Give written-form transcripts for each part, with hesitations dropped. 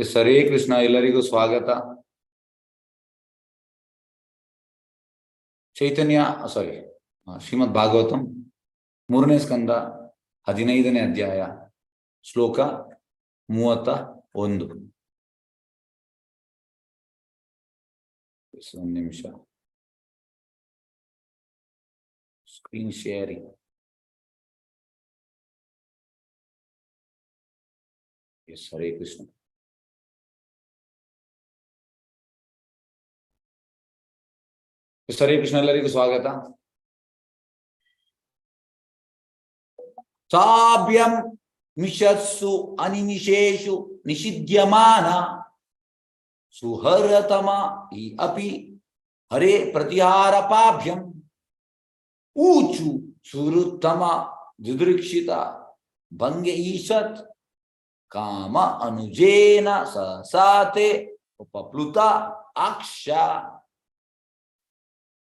S Hare Krishna. ಎಲ್ಲರಿಗೂ ಸ್ವಾಗತ. ಚೈತನ್ಯ ಶ್ರೀಮದ್ ಭಾಗವತಂ 3ನೇ ಸ್ಕಂದ 15ನೇ ಅಧ್ಯಾಯ ಶ್ಲೋಕ 31. ಒಂದು ನಿಮಿಷ screen sharing. S Hare Krishna. Hare Krishna. ಎಲ್ಲರಿಗೂ ಸ್ವಾಗತ. ಸಾಭ್ಯಂ ಮಿಷತ್ಸು ಅನಿಮಿಷೇಷು ನಿಷಿದ್ಯಮಾನ ಸುಹರತಮ ಈ ಅಪಿ ಹರೇ ಪ್ರತಿಹಾರಪಾಭ್ಯಂ ಊಚು ಸುರುತ್ತಮ ದುದೃಕ್ಷಿತ ಭಂಗೆ ಈಶತ್ ಕಾಮ ಅನುಜೇನ ಸಸಾತೆ ಉಪಪ್ಲುತ ಅಕ್ಷ.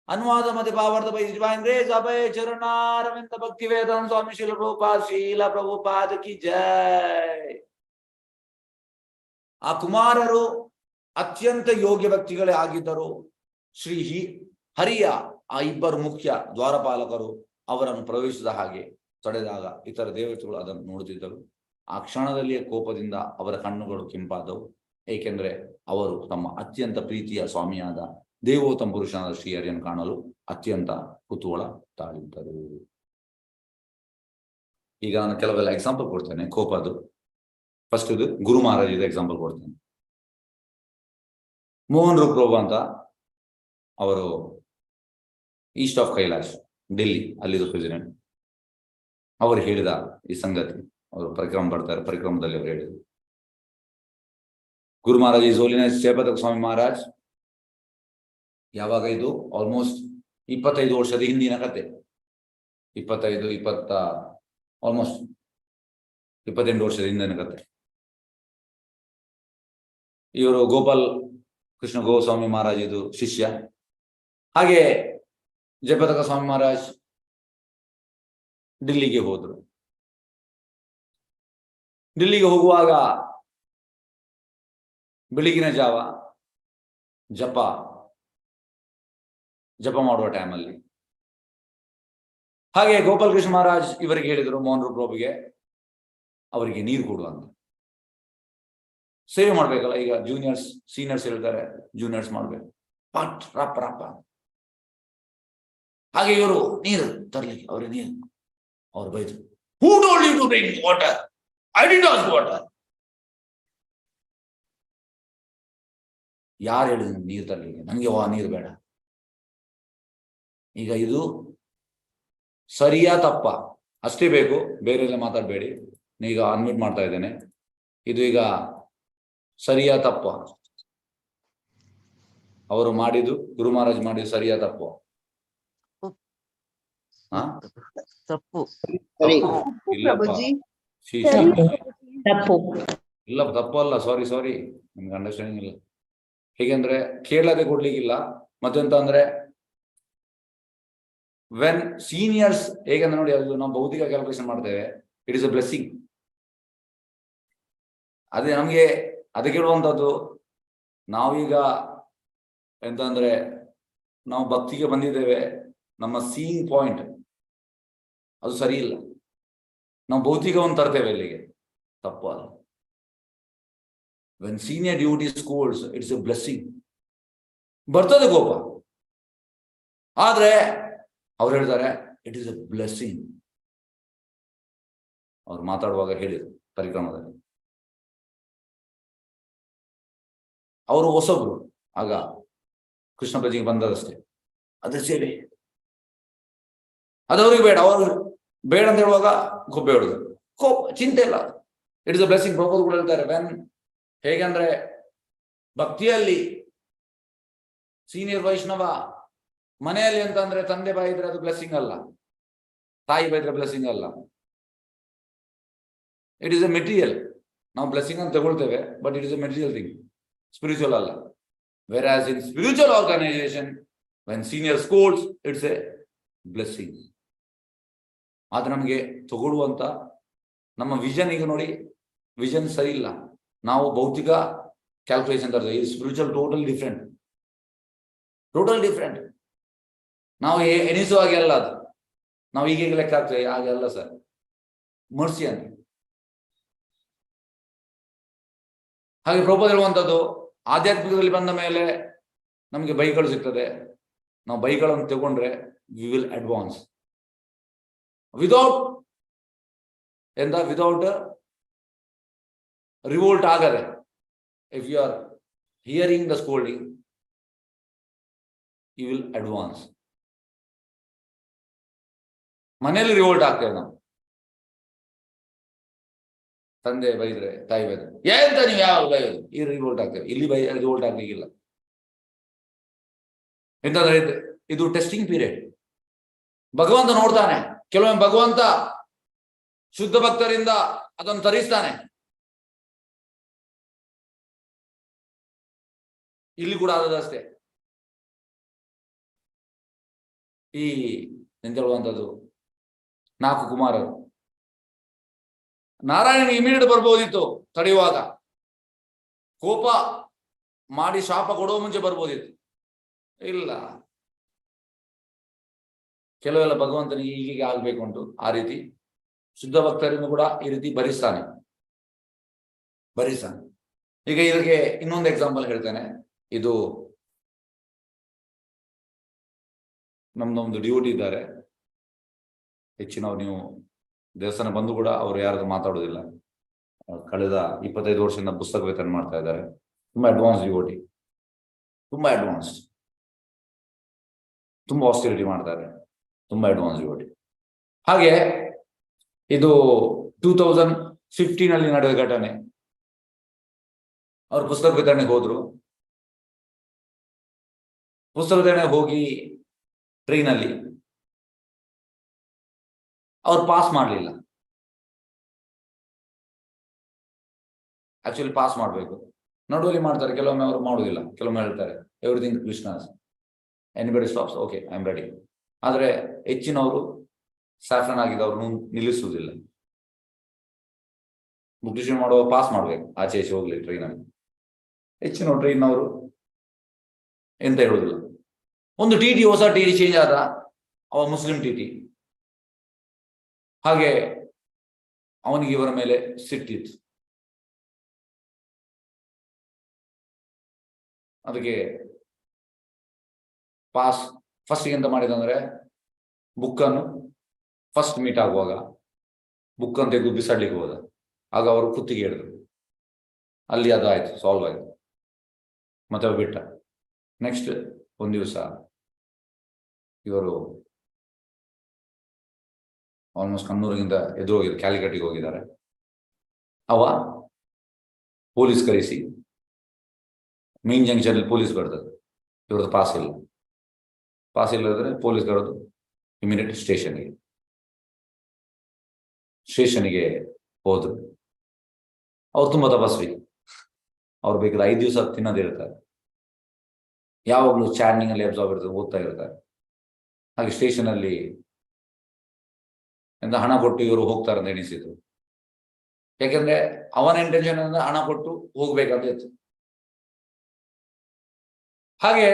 अनुवाद मध्य भावार्थ अंग्रेज अभय चरणारविंद भक्ति वेदांत स्वामी शील प्रभुपाद की जय. आ कुमारರು ಅತ್ಯಂತ ಯೋಗ್ಯ ವ್ಯಕ್ತಿಗಳೇ ಆಗಿದ್ದರು. ಶ್ರೀ ಹರಿಯ ಆ ಇಬ್ಬರು ಮುಖ್ಯ ದ್ವಾರಪಾಲಕರು ಅವರನ್ನು ಪ್ರವೇಶಿಸಿದ ಹಾಗೆ ತಡೆದಾಗ ಇತರ ದೇವತೆಗಳು ಅದನ್ನು ನೋಡುತ್ತಿದ್ದರು. ಆ ಕ್ಷಣದಲ್ಲಿಯೇ ಕೋಪದಿಂದ ಅವರ ಕಣ್ಣುಗಳು ಕೆಂಪಾದವು. ಏಕೆಂದರೆ ಅವರು ತಮ್ಮ ಅತ್ಯಂತ ಪ್ರೀತಿಯ ಸ್ವಾಮಿಯಾದ ದೇವೋತ್ತಮ ಪುರುಷನಾದ ಶ್ರೀಹರಿಯನ್ನು ಕಾಣಲು ಅತ್ಯಂತ ಕುತೂಹಲ ತಾಳಿದ್ದರು. ಈಗ ನಾನು ಕೆಲವೆಲ್ಲ ಎಕ್ಸಾಂಪಲ್ ಕೊಡ್ತೇನೆ ಕೋಪದ್ದು. ಫಸ್ಟ್ ಇದು ಗುರು ಮಹಾರಾಜ್ ಎಕ್ಸಾಂಪಲ್ ಕೊಡ್ತೇನೆ. ಮೋಹನ್ ರೂಪ್ ಪ್ರಭು ಅಂತ ಅವರು ಈಸ್ಟ್ ಆಫ್ ಕೈಲಾಶ್ ಡೆಲ್ಲಿ ಅಲ್ಲಿದ್ದು ಪ್ರೆಸಿಡೆಂಟ್. ಅವರು ಹೇಳಿದ ಈ ಸಂಗತಿ, ಅವರು ಪರಿಕ್ರಮ ಬರ್ತಾರೆ, ಪರಿಕ್ರಮದಲ್ಲಿ ಅವರು ಹೇಳಿದರು. ಗುರು ಮಹಾರಾಜ್ ಈಸ್ ಹೋಲಿನೆಸ್ ಜಯಪತಾಕ ಸ್ವಾಮಿ ಮಹಾರಾಜ್. ಯಾವಾಗ ಇದು ಆಲ್ಮೋಸ್ಟ್ 25 ವರ್ಷದ ಹಿಂದಿನ ಕತೆ. 28 ವರ್ಷದ ಹಿಂದಿನ ಕತೆ. ಇವರು ಗೋಪಾಲ್ ಕೃಷ್ಣ ಗೋಸ್ವಾಮಿ ಮಹಾರಾಜ್ ಇದು ಶಿಷ್ಯ. ಹಾಗೆ ಜಯಪತಾಕ ಸ್ವಾಮಿ ಮಹಾರಾಜ್ ಡಿಲ್ಲಿಗೆ ಹೋದ್ರು. ಡಿಲ್ಲಿಗೆ ಹೋಗುವಾಗ ಬೆಳಗಿನ ಜಾವ ಜಪ ಮಾಡುವ ಟೈಮಲ್ಲಿ ಹಾಗೆ ಗೋಪಾಲ್ ಕೃಷ್ಣ ಮಹಾರಾಜ್ ಇವರಿಗೆ ಹೇಳಿದರು, ಮೋಹನ್ ರೂಪ್ ಪ್ರಭುಗೆ ಅವರಿಗೆ ನೀರು ಕೊಡು ಅಂತ. ಸೇವೆ ಮಾಡ್ಬೇಕಲ್ಲ, ಈಗ ಜೂನಿಯರ್ಸ್ ಸೀನಿಯರ್ಸ್ ಹೇಳ್ತಾರೆ, ಜೂನಿಯರ್ಸ್ ಮಾಡ್ಬೇಕು, ಪಟ್ ರಪ್ಪ ರಪ್ಪ. ಹಾಗೆ ಇವರು ನೀರು ತರ್ಲಿಕ್ಕೆ ಅವ್ರಿಗೆ ನೀರು, ಅವ್ರು ಬೈದ್ರು, who told you to drink water? I did not water. ಯಾರು ಹೇಳಿದ್ರು ನೀರು ತರ್ಲಿಕ್ಕೆ? ನನಗೆ ನೀರು ಬೇಡ. ಈಗ ಇದು ಸರಿಯಾ ತಪ್ಪ ಅಷ್ಟೇ ಬೇಕು, ಬೇರೆ ಎಲ್ಲ ಮಾತಾಡಬೇಡಿ. ಈಗ ಅನ್ಮ್ಯೂಟ್ ಮಾಡ್ತಾ ಇದ್ದೇನೆ. ಇದು ಈಗ ಸರಿಯಾ ತಪ್ಪ? ಅವರು ಮಾಡಿದ್ದು, ಗುರು ಮಹಾರಾಜ್ ಮಾಡಿದ್ದು ಸರಿಯಾ ತಪ್ಪು? ಇಲ್ಲ ತಪ್ಪು ಅಲ್ಲ, ಸಾರಿ ನಿಮ್ಗೆ ಅಂಡರ್ಸ್ಟ್ಯಾಂಡಿಂಗ್ ಇಲ್ಲ. ಹೇಗೆಂದ್ರೆ ಕೇಳದೆ ಕೊಡ್ಲಿಕ್ಕಿಲ್ಲ. ಮತ್ತೆಂತ ಅಂದ್ರೆ ವೆನ್ ಸೀನಿಯರ್ಸ್, ಹೇಗಂದ್ರೆ ನೋಡಿ, ಅದು ನಾವು ಭೌತಿಕ ಕ್ಯಾಲ್ಕುಲೇಷನ್ ಮಾಡ್ತೇವೆ, ಇಟ್ ಇಸ್ ಅ ಬ್ಲೆಸ್ಸಿಂಗ್. ಅದೇ ನಮ್ಗೆ ಅದಕ್ಕೆ ಹೇಳುವಂಥದ್ದು. ನಾವೀಗ ಎಂತಂದ್ರೆ ನಾವು ಭಕ್ತಿಗೆ ಬಂದಿದ್ದೇವೆ, ನಮ್ಮ ಸೀಯಿಂಗ್ ಪಾಯಿಂಟ್ ಅದು ಸರಿ ಇಲ್ಲ. ನಾವು ಭೌತಿಕವನ್ನು ತರ್ತೇವೆ ಇಲ್ಲಿಗೆ, ತಪ್ಪು ಅಲ್ಲ. When senior duty schools, it's a blessing. ಬರ್ತದೆ ಕೋಪ, ಆದ್ರೆ ಅವ್ರು ಹೇಳ್ತಾರೆ ಇಟ್ ಈಸ್ ಎ ಬ್ಲೆಸ್ಸಿಂಗ್. ಅವ್ರು ಮಾತಾಡುವಾಗ ಹೇಳಿದ್ರು ಪರಿಕ್ರಮದಲ್ಲಿ. ಅವರು ಹೊಸಬ್ರು, ಆಗ ಕೃಷ್ಣ ಪ್ರಜಿಗೆ ಬಂದದಷ್ಟೇ. ಅದೇ ಸೇರಿ ಅದು ಅವ್ರಿಗೆ ಬೇಡ, ಅವರು ಬೇಡ ಅಂತ ಹೇಳುವಾಗ ಕೊಬ್ಬೆ ಹೊಡೆದು ಚಿಂತೆ ಇಲ್ಲ, ಇಟ್ ಇಸ್ ಅ ಬ್ಲೆಸ್ಸಿಂಗ್. ಪ್ರಭುಗಳು ಕೂಡ ಹೇಳ್ತಾರೆ, ವೆನ್ ಹೇಗಂದ್ರೆ ಭಕ್ತಿಯಲ್ಲಿ ಸೀನಿಯರ್ ವೈಷ್ಣವ ಮನೆಯಲ್ಲಿ ಅಂತಂದ್ರೆ ತಂದೆ ಬೈದ್ರೆ ಅದು ಬ್ಲೆಸ್ಸಿಂಗ್ ಅಲ್ಲ, ತಾಯಿ ಬೈದ್ರೆ ಬ್ಲೆಸ್ಸಿಂಗ್ ಅಲ್ಲ. It is a material. ನಾವು ಬ್ಲೆಸ್ಸಿಂಗ್ ಅಂತ ತಗೊಳ್ತೇವೆ, but it is a material thing, spiritual ಅಲ್ಲ. Whereas in spiritual organisation, when senior schools, it's a blessing. ಅದು ನಮಗೆ ತಗೊಳ್ಳುವಂತ ನಮ್ಮ ವಿಷನ್. ಈಗ ನೋಡಿ, ವಿಷನ್ ಸರಿ ಇಲ್ಲ. ನಾವು ಭೌತಿಕ ಕ್ಯಾಲ್ಕುಲೇಷನ್ ತರ್ತದೆ. ಈ ಸ್ಪಿರಿಚುವಲ್ ಟೋಟಲ್ ಡಿಫ್ರೆಂಟ್. ನಾವು ಎಣಿಸುವ ಹಾಗೆ ಅಲ್ಲ ಅದು. ನಾವು ಹೀಗೆ ಲೆಕ್ಕ ಆಗ್ತೇವೆ, ಹಾಗೆ ಅಲ್ಲ ಸರ್. ಮರ್ಸಿ ಅಂತ. ಹಾಗೆ ಪ್ರಭುಪಾದ ಹೇಳುವಂಥದ್ದು, ಆಧ್ಯಾತ್ಮಿಕದಲ್ಲಿ ಬಂದ ಮೇಲೆ ನಮಗೆ ಬೈಕ್ಗಳು ಸಿಗ್ತದೆ. ನಾವು ಬೈಕ್ಗಳನ್ನು ತಗೊಂಡ್ರೆ we will advance without revolt ಆಗದೆ. If you are hearing the scolding, you will advance. ಮನೆಯಲ್ಲಿ ರಿವೋಲ್ಟ್ ಆಗ್ತೇವೆ ನಾವು. ತಂದೆ ಬೈದ್ರೆ, ತಾಯಿ ಬೈದ್ರೆ, ಎಂತ ನೀವು ಯಾವ ಬೈಯೋದು, ಈ ರಿವೋಲ್ಟ್ ಆಗ್ತೇವೆ. ಇಲ್ಲಿ ರಿವೋಲ್ಟ್ ಆಗ್ಲಿಕ್ಕಿಲ್ಲ. ಎಂತಂದ್ರೆ ಇದು ಟೆಸ್ಟಿಂಗ್ ಪೀರಿಯಡ್. ಭಗವಂತ ನೋಡ್ತಾನೆ. ಕೆಲವೊಮ್ಮೆ ಭಗವಂತ ಶುದ್ಧ ಭಕ್ತರಿಂದ ಅದನ್ನು ತರಿಸ್ತಾನೆ. ಇಲ್ಲಿ ಕೂಡ ಆದದಷ್ಟೇ. ಈ ಎಂತ ಹೇಳುವಂಥದ್ದು, 4 ಕುಮಾರರು. ನಾರಾಯಣನಿಗೆ ಇಮಿಡಿಯೇಟ್ ಬರ್ಬೋದಿತ್ತು ತಡೆಯುವಾಗ, ಕೋಪ ಮಾಡಿ ಶಾಪ ಕೊಡುವ ಮುಂಚೆ ಬರ್ಬೋದಿತ್ತು. ಇಲ್ಲ, ಕೆಲವೆಲ್ಲ ಭಗವಂತನಿಗೆ ಹೀಗೆ ಆಗ್ಬೇಕು ಉಂಟು. ಆ ರೀತಿ ಶುದ್ಧ ಭಕ್ತರಿಂದ ಕೂಡ ಈ ರೀತಿ ಭರಿಸ್ತಾನೆ. ಈಗ ಇದಕ್ಕೆ ಇನ್ನೊಂದು ಎಕ್ಸಾಂಪಲ್ ಹೇಳ್ತೇನೆ. ಇದು ನಮ್ದೊಂದು ಡ್ಯೂಟಿ ಇದ್ದಾರೆ ಹೆಚ್ಚಿನವ್ರು. ನೀವು ದೇವಸ್ಥಾನ ಬಂದು ಕೂಡ ಅವರು ಯಾರು ಮಾತಾಡೋದಿಲ್ಲ. ಕಳೆದ 25 ವರ್ಷದಿಂದ ಪುಸ್ತಕ ವಿತರಣೆ ಮಾಡ್ತಾ ಇದ್ದಾರೆ. ತುಂಬಾ ಅಡ್ವಾನ್ಸ್ ಡ್ಯೂಟಿ, ತುಂಬಾ ಅಡ್ವಾನ್ಸ್ಡ್, ತುಂಬಾ ಆಸ್ಟಿರಿಟಿ ಮಾಡ್ತಾರೆ, ತುಂಬಾ ಅಡ್ವಾನ್ಸ್ ಡ್ಯೂಟಿ. ಹಾಗೆ ಇದು 2015 ನಡೆದ ಘಟನೆ. ಅವರು ಪುಸ್ತಕ ವಿತರಣೆಗೆ ಹೋದ್ರು. ಪುಸ್ತಕ ವಿತರಣೆಗೆ ಹೋಗಿ ಟ್ರೈನಲ್ಲಿ ಅವ್ರು ಪಾಸ್ ಮಾಡಲಿಲ್ಲ. ಆಕ್ಚುಲಿ ಪಾಸ್ ಮಾಡಬೇಕು, ನಡುವಲ್ಲಿ ಮಾಡ್ತಾರೆ. ಕೆಲವೊಮ್ಮೆ ಅವರು ಮಾಡುವುದಿಲ್ಲ. ಕೆಲವೊಮ್ಮೆ ಹೇಳ್ತಾರೆ everything Krishna's, anybody stops, okay I am ready. ಆದರೆ ಹೆಚ್ಚಿನವರು ಸ್ಯಾಫ್ರನ್ ಆಗಿದ್ದವ್ರು ನಿಲ್ಲಿಸುವುದಿಲ್ಲ. ಬುಕ್ ಮಾಡುವ ಪಾಸ್ ಮಾಡ್ಬೇಕು, ಆಚೆ ಈಚೆ ಹೋಗ್ಲಿ ಟ್ರೈನಲ್ಲಿ. ಹೆಚ್ಚಿನ ಟ್ರೈನ್ನವರು ಎಂತ ಹೇಳುವುದಿಲ್ಲ. ಒಂದು ಟಿ ಹೊಸ ಟಿ ಚೇಂಜ್ ಆದ, ಅವ ಮುಸ್ಲಿಂ ಟಿ. ಹಾಗೆ ಅವನಿಗೆ ಇವರ ಮೇಲೆ ಸಿಟ್ಟಿತ್ತು. ಅದಕ್ಕೆ ಪಾಸ್ ಫಸ್ಟಿಗೆ ಎಂತ ಮಾಡಿದಂದ್ರೆ, ಬುಕ್ಕನ್ನು ಫಸ್ಟ್ ಮೀಟ್ ಆಗುವಾಗ ಬುಕ್ಕನ್ನು ತೆಗೆದು ಬಿಸಾಡ್ಲಿಕ್ಕೆ ಹೋದ. ಆಗ ಅವರು ಕುತ್ತಿಗೆ ಹೇಳಿದ್ರು. ಅಲ್ಲಿ ಅದು ಆಯ್ತು, ಸಾಲ್ವ್ ಆಯ್ತು. ಮತ್ತೆ ಅವ್ರು ಬಿಟ್ಟ. ನೆಕ್ಸ್ಟ್ ಒಂದು ದಿವಸ ಇವರು ಆಲ್ಮೋಸ್ಟ್ ಕಣ್ಣೂರಿಗಿಂತ ಎದುರು ಹೋಗಿದ್ರು, ಕ್ಯಾಲಿಕಟ್ಟಿಗೆ ಹೋಗಿದ್ದಾರೆ. ಅವ ಪೊಲೀಸ್ ಕರೆಸಿ, ಮೇನ್ ಜಂಕ್ಷನ್ ಪೊಲೀಸ್ ಬರ್ತದೆ, ಇವ್ರದ್ದು ಪಾಸ್ ಇಲ್ಲದ್ರೆ ಪೊಲೀಸ್ ಕರೆದು ಇಮಿಡಿಯೇಟ್ ಸ್ಟೇಷನ್ಗೆ ಹೋದ್ರು. ಅವ್ರು ತುಂಬಾ ತಪಸ್ವಿ. ಅವ್ರು ಬೇಕಾದ್ರೆ 5 ದಿವಸ ತಿನ್ನೋದಿರ್ತಾರೆ. ಯಾವಾಗಲೂ ಚಾರ್ನಿಂಗ್ ಅಲ್ಲಿ ಅಬ್ಸಾರ್ಬ್ ಇರ್ತದೆ, ಓದ್ತಾ ಇರ್ತಾರೆ. ಹಾಗೆ ಸ್ಟೇಷನ್ ಅಲ್ಲಿ ಎಂತ ಹಣ ಕೊಟ್ಟು ಇವರು ಹೋಗ್ತಾರೆ ಅಂತ ಎಣಿಸಿದ್ರು. ಯಾಕೆಂದ್ರೆ ಅವನ ಇಂಟೆನ್ಷನ್ ಅಂದ್ರೆ ಹಣ ಕೊಟ್ಟು ಹೋಗ್ಬೇಕಂತ ಇತ್ತು. ಹಾಗೆ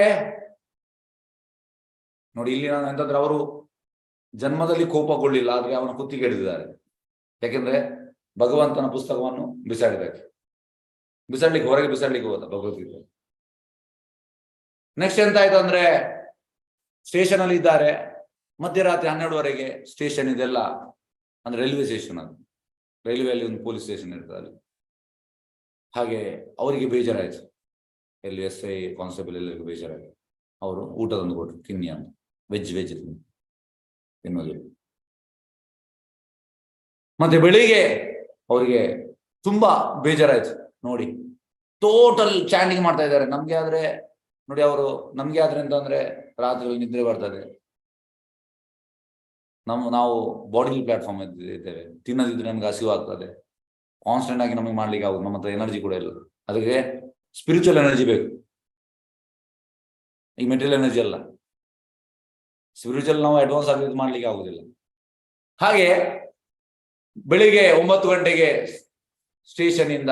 ನೋಡಿ, ಇಲ್ಲಿ ನಾನು ಎಂತಂದ್ರೆ ಅವರು ಜನ್ಮದಲ್ಲಿ ಕೋಪಗೊಳ್ಳಿಲ್ಲ, ಆದ್ರೆ ಅವನ ಕುತ್ತಿಗೆ ಹಿಡಿದಿದ್ದಾರೆ. ಯಾಕೆಂದ್ರೆ ಭಗವಂತನ ಪುಸ್ತಕವನ್ನು ಹೊರಗೆ ಬಿಸಾಡ್ಲಿಕ್ಕೆ ಹೋದ ಭಗವದ್ಗೀತೆ. ನೆಕ್ಸ್ಟ್ ಎಂತ ಆಯ್ತು ಅಂದ್ರೆ, ಸ್ಟೇಷನ್ ಅಲ್ಲಿ ಇದ್ದಾರೆ. ಮಧ್ಯರಾತ್ರಿ 12ವರೆಗೆ ಸ್ಟೇಷನ್ ಇದೆಲ್ಲ ಅಂದ್ರೆ ರೈಲ್ವೆ ಸ್ಟೇಷನ್, ಅದು ರೈಲ್ವೆಯಲ್ಲಿ ಒಂದು ಪೊಲೀಸ್ ಸ್ಟೇಷನ್ ಇರ್ತದೆ ಅಲ್ಲಿ. ಹಾಗೆ ಅವರಿಗೆ ಬೇಜಾರಾಯ್ತು, ಎಲ್ಲಿ SI ಕಾನ್ಸ್ಟೇಬಲ್ ಎಲ್ಲರಿಗೂ ಬೇಜಾರಾಯ್ತು. ಅವರು ಊಟದೊಂದು ಕೊಟ್ಟರು, ತಿನ್ನಿ ಅಂತ. ವೆಜ್ ತಿನ್ನೋದಿಲ್ಲ. ಮತ್ತೆ ಬೆಳಿಗ್ಗೆ ಅವರಿಗೆ ತುಂಬಾ ಬೇಜಾರಾಯ್ತು. ನೋಡಿ, ಟೋಟಲ್ ಚಾಂಟಿಂಗ್ ಮಾಡ್ತಾ ಇದ್ದಾರೆ. ನಮ್ಗೆ ಆದ್ರೆ ನೋಡಿ, ನಮ್ಗೆ ಆದ್ರೆ ಅಂತಂದ್ರೆ ರಾತ್ರಿ ನಿದ್ರೆ ಬರ್ತದೆ. ನಾವು ಬಾಡಿ ಪ್ಲಾಟ್ಫಾರ್ಮ್ ಇದ್ದೇವೆ, ತಿನ್ನದಿದ್ರೆ ನಮ್ಗೆ ಹಸಿವು ಆಗ್ತದೆ. ಕಾನ್ಸ್ಟೆಂಟ್ ಆಗಿ ನಮಗೆ ಮಾಡ್ಲಿಕ್ಕೆ ಆಗುದು, ನಮ್ಮ ಹತ್ರ ಎನರ್ಜಿ ಕೂಡ ಇಲ್ಲ. ಅದಕ್ಕೆ ಸ್ಪಿರಿಚುವಲ್ ಎನರ್ಜಿ ಬೇಕು, ಈ ಮೆಟೀರಿಯಲ್ ಎನರ್ಜಿ ಅಲ್ಲ. ಸ್ಪಿರಿಚುವಲ್ ನಾವು ಅಡ್ವಾನ್ಸ್ ಆಗಿ ಮಾಡ್ಲಿಕ್ಕೆ ಆಗುದಿಲ್ಲ. ಹಾಗೆ ಬೆಳಿಗ್ಗೆ 9 ಗಂಟೆಗೆ ಸ್ಟೇಷನ್ ಇಂದ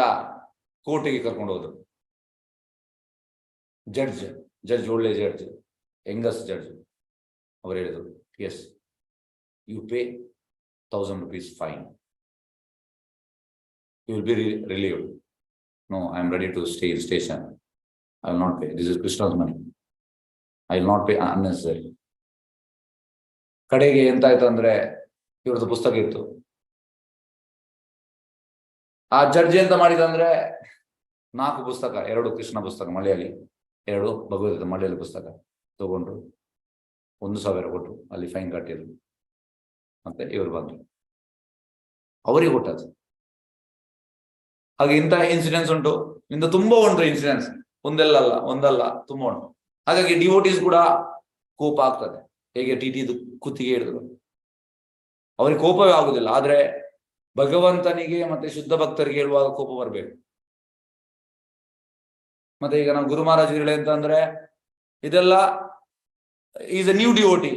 ಕೋರ್ಟಿಗೆ ಕರ್ಕೊಂಡು ಹೋದ್ರು. ಜಡ್ಜ್ ಒಳ್ಳೆ ಜಡ್ಜ್, ಯಂಗಸ್ಟ್ ಜಡ್ಜ್, ಅವರು ಹೇಳಿದರು, yes you pay 1000 rupees fine, you will be relieved. No, I am ready to stay in station, I will not pay, this is Krishna's money, I will not pay unnecessary. ಕಡೆಗೆ ಎಂತಾಯ್ತು ಅಂದ್ರೆ, ಇವ್ರದ್ದು ಪುಸ್ತಕ ಇತ್ತು, ಆ ಜಡ್ಜಿ ಎಂತ ಮಾಡಿದಂದ್ರೆ 4 ಪುಸ್ತಕ, 2 ಕೃಷ್ಣ ಪುಸ್ತಕ ಮಲಯಾಳಿ, 2 ಭಗವದ್ಗೀತೆ ಮಲಯಾಳಿ ಪುಸ್ತಕ ತಗೊಂಡ್ರು, 1000 ಕೊಟ್ಟರು, ಅಲ್ಲಿ ಫೈನ್ ಕಟ್ಟಿದ್ರು. ಮತ್ತೆ ಇವರು ಬಂದ್ರು, ಅವರಿಗೆ ಕೊಟ್ಟದ್ದು. ಹಾಗೆ ಇಂಥ ಇನ್ಸಿಡೆನ್ಸ್ ಉಂಟು, ಇಂದ ತುಂಬಾ ಉಂಟು ಇನ್ಸಿಡೆನ್ಸ್, ಒಂದಲ್ಲ ತುಂಬಾ ಉಂಟು. ಹಾಗಾಗಿ ಡಿವೋಟೀಸ್ ಕೂಡ ಕೋಪ ಆಗ್ತದೆ. ಹೇಗೆ ಟಿಟಿದು ಕುತ್ತಿಗೆ ಹಿಡಿದ್ರು, ಅವರಿಗೆ ಕೋಪವೇ ಆಗುದಿಲ್ಲ. ಆದ್ರೆ ಭಗವಂತನಿಗೆ ಮತ್ತೆ ಶುದ್ಧ ಭಕ್ತರಿಗೆ ಹೇಳುವಾಗ ಕೋಪ ಬರಬೇಕು. ಮತ್ತೆ ಈಗ ನಾವು ಗುರು ಮಹಾರಾಜ್ ಹೇಳಿ ಅಂತಂದ್ರೆ, ಇದೆಲ್ಲ ಈಸ್ ಎ ನ್ಯೂ ಡಿವೋಟಿ.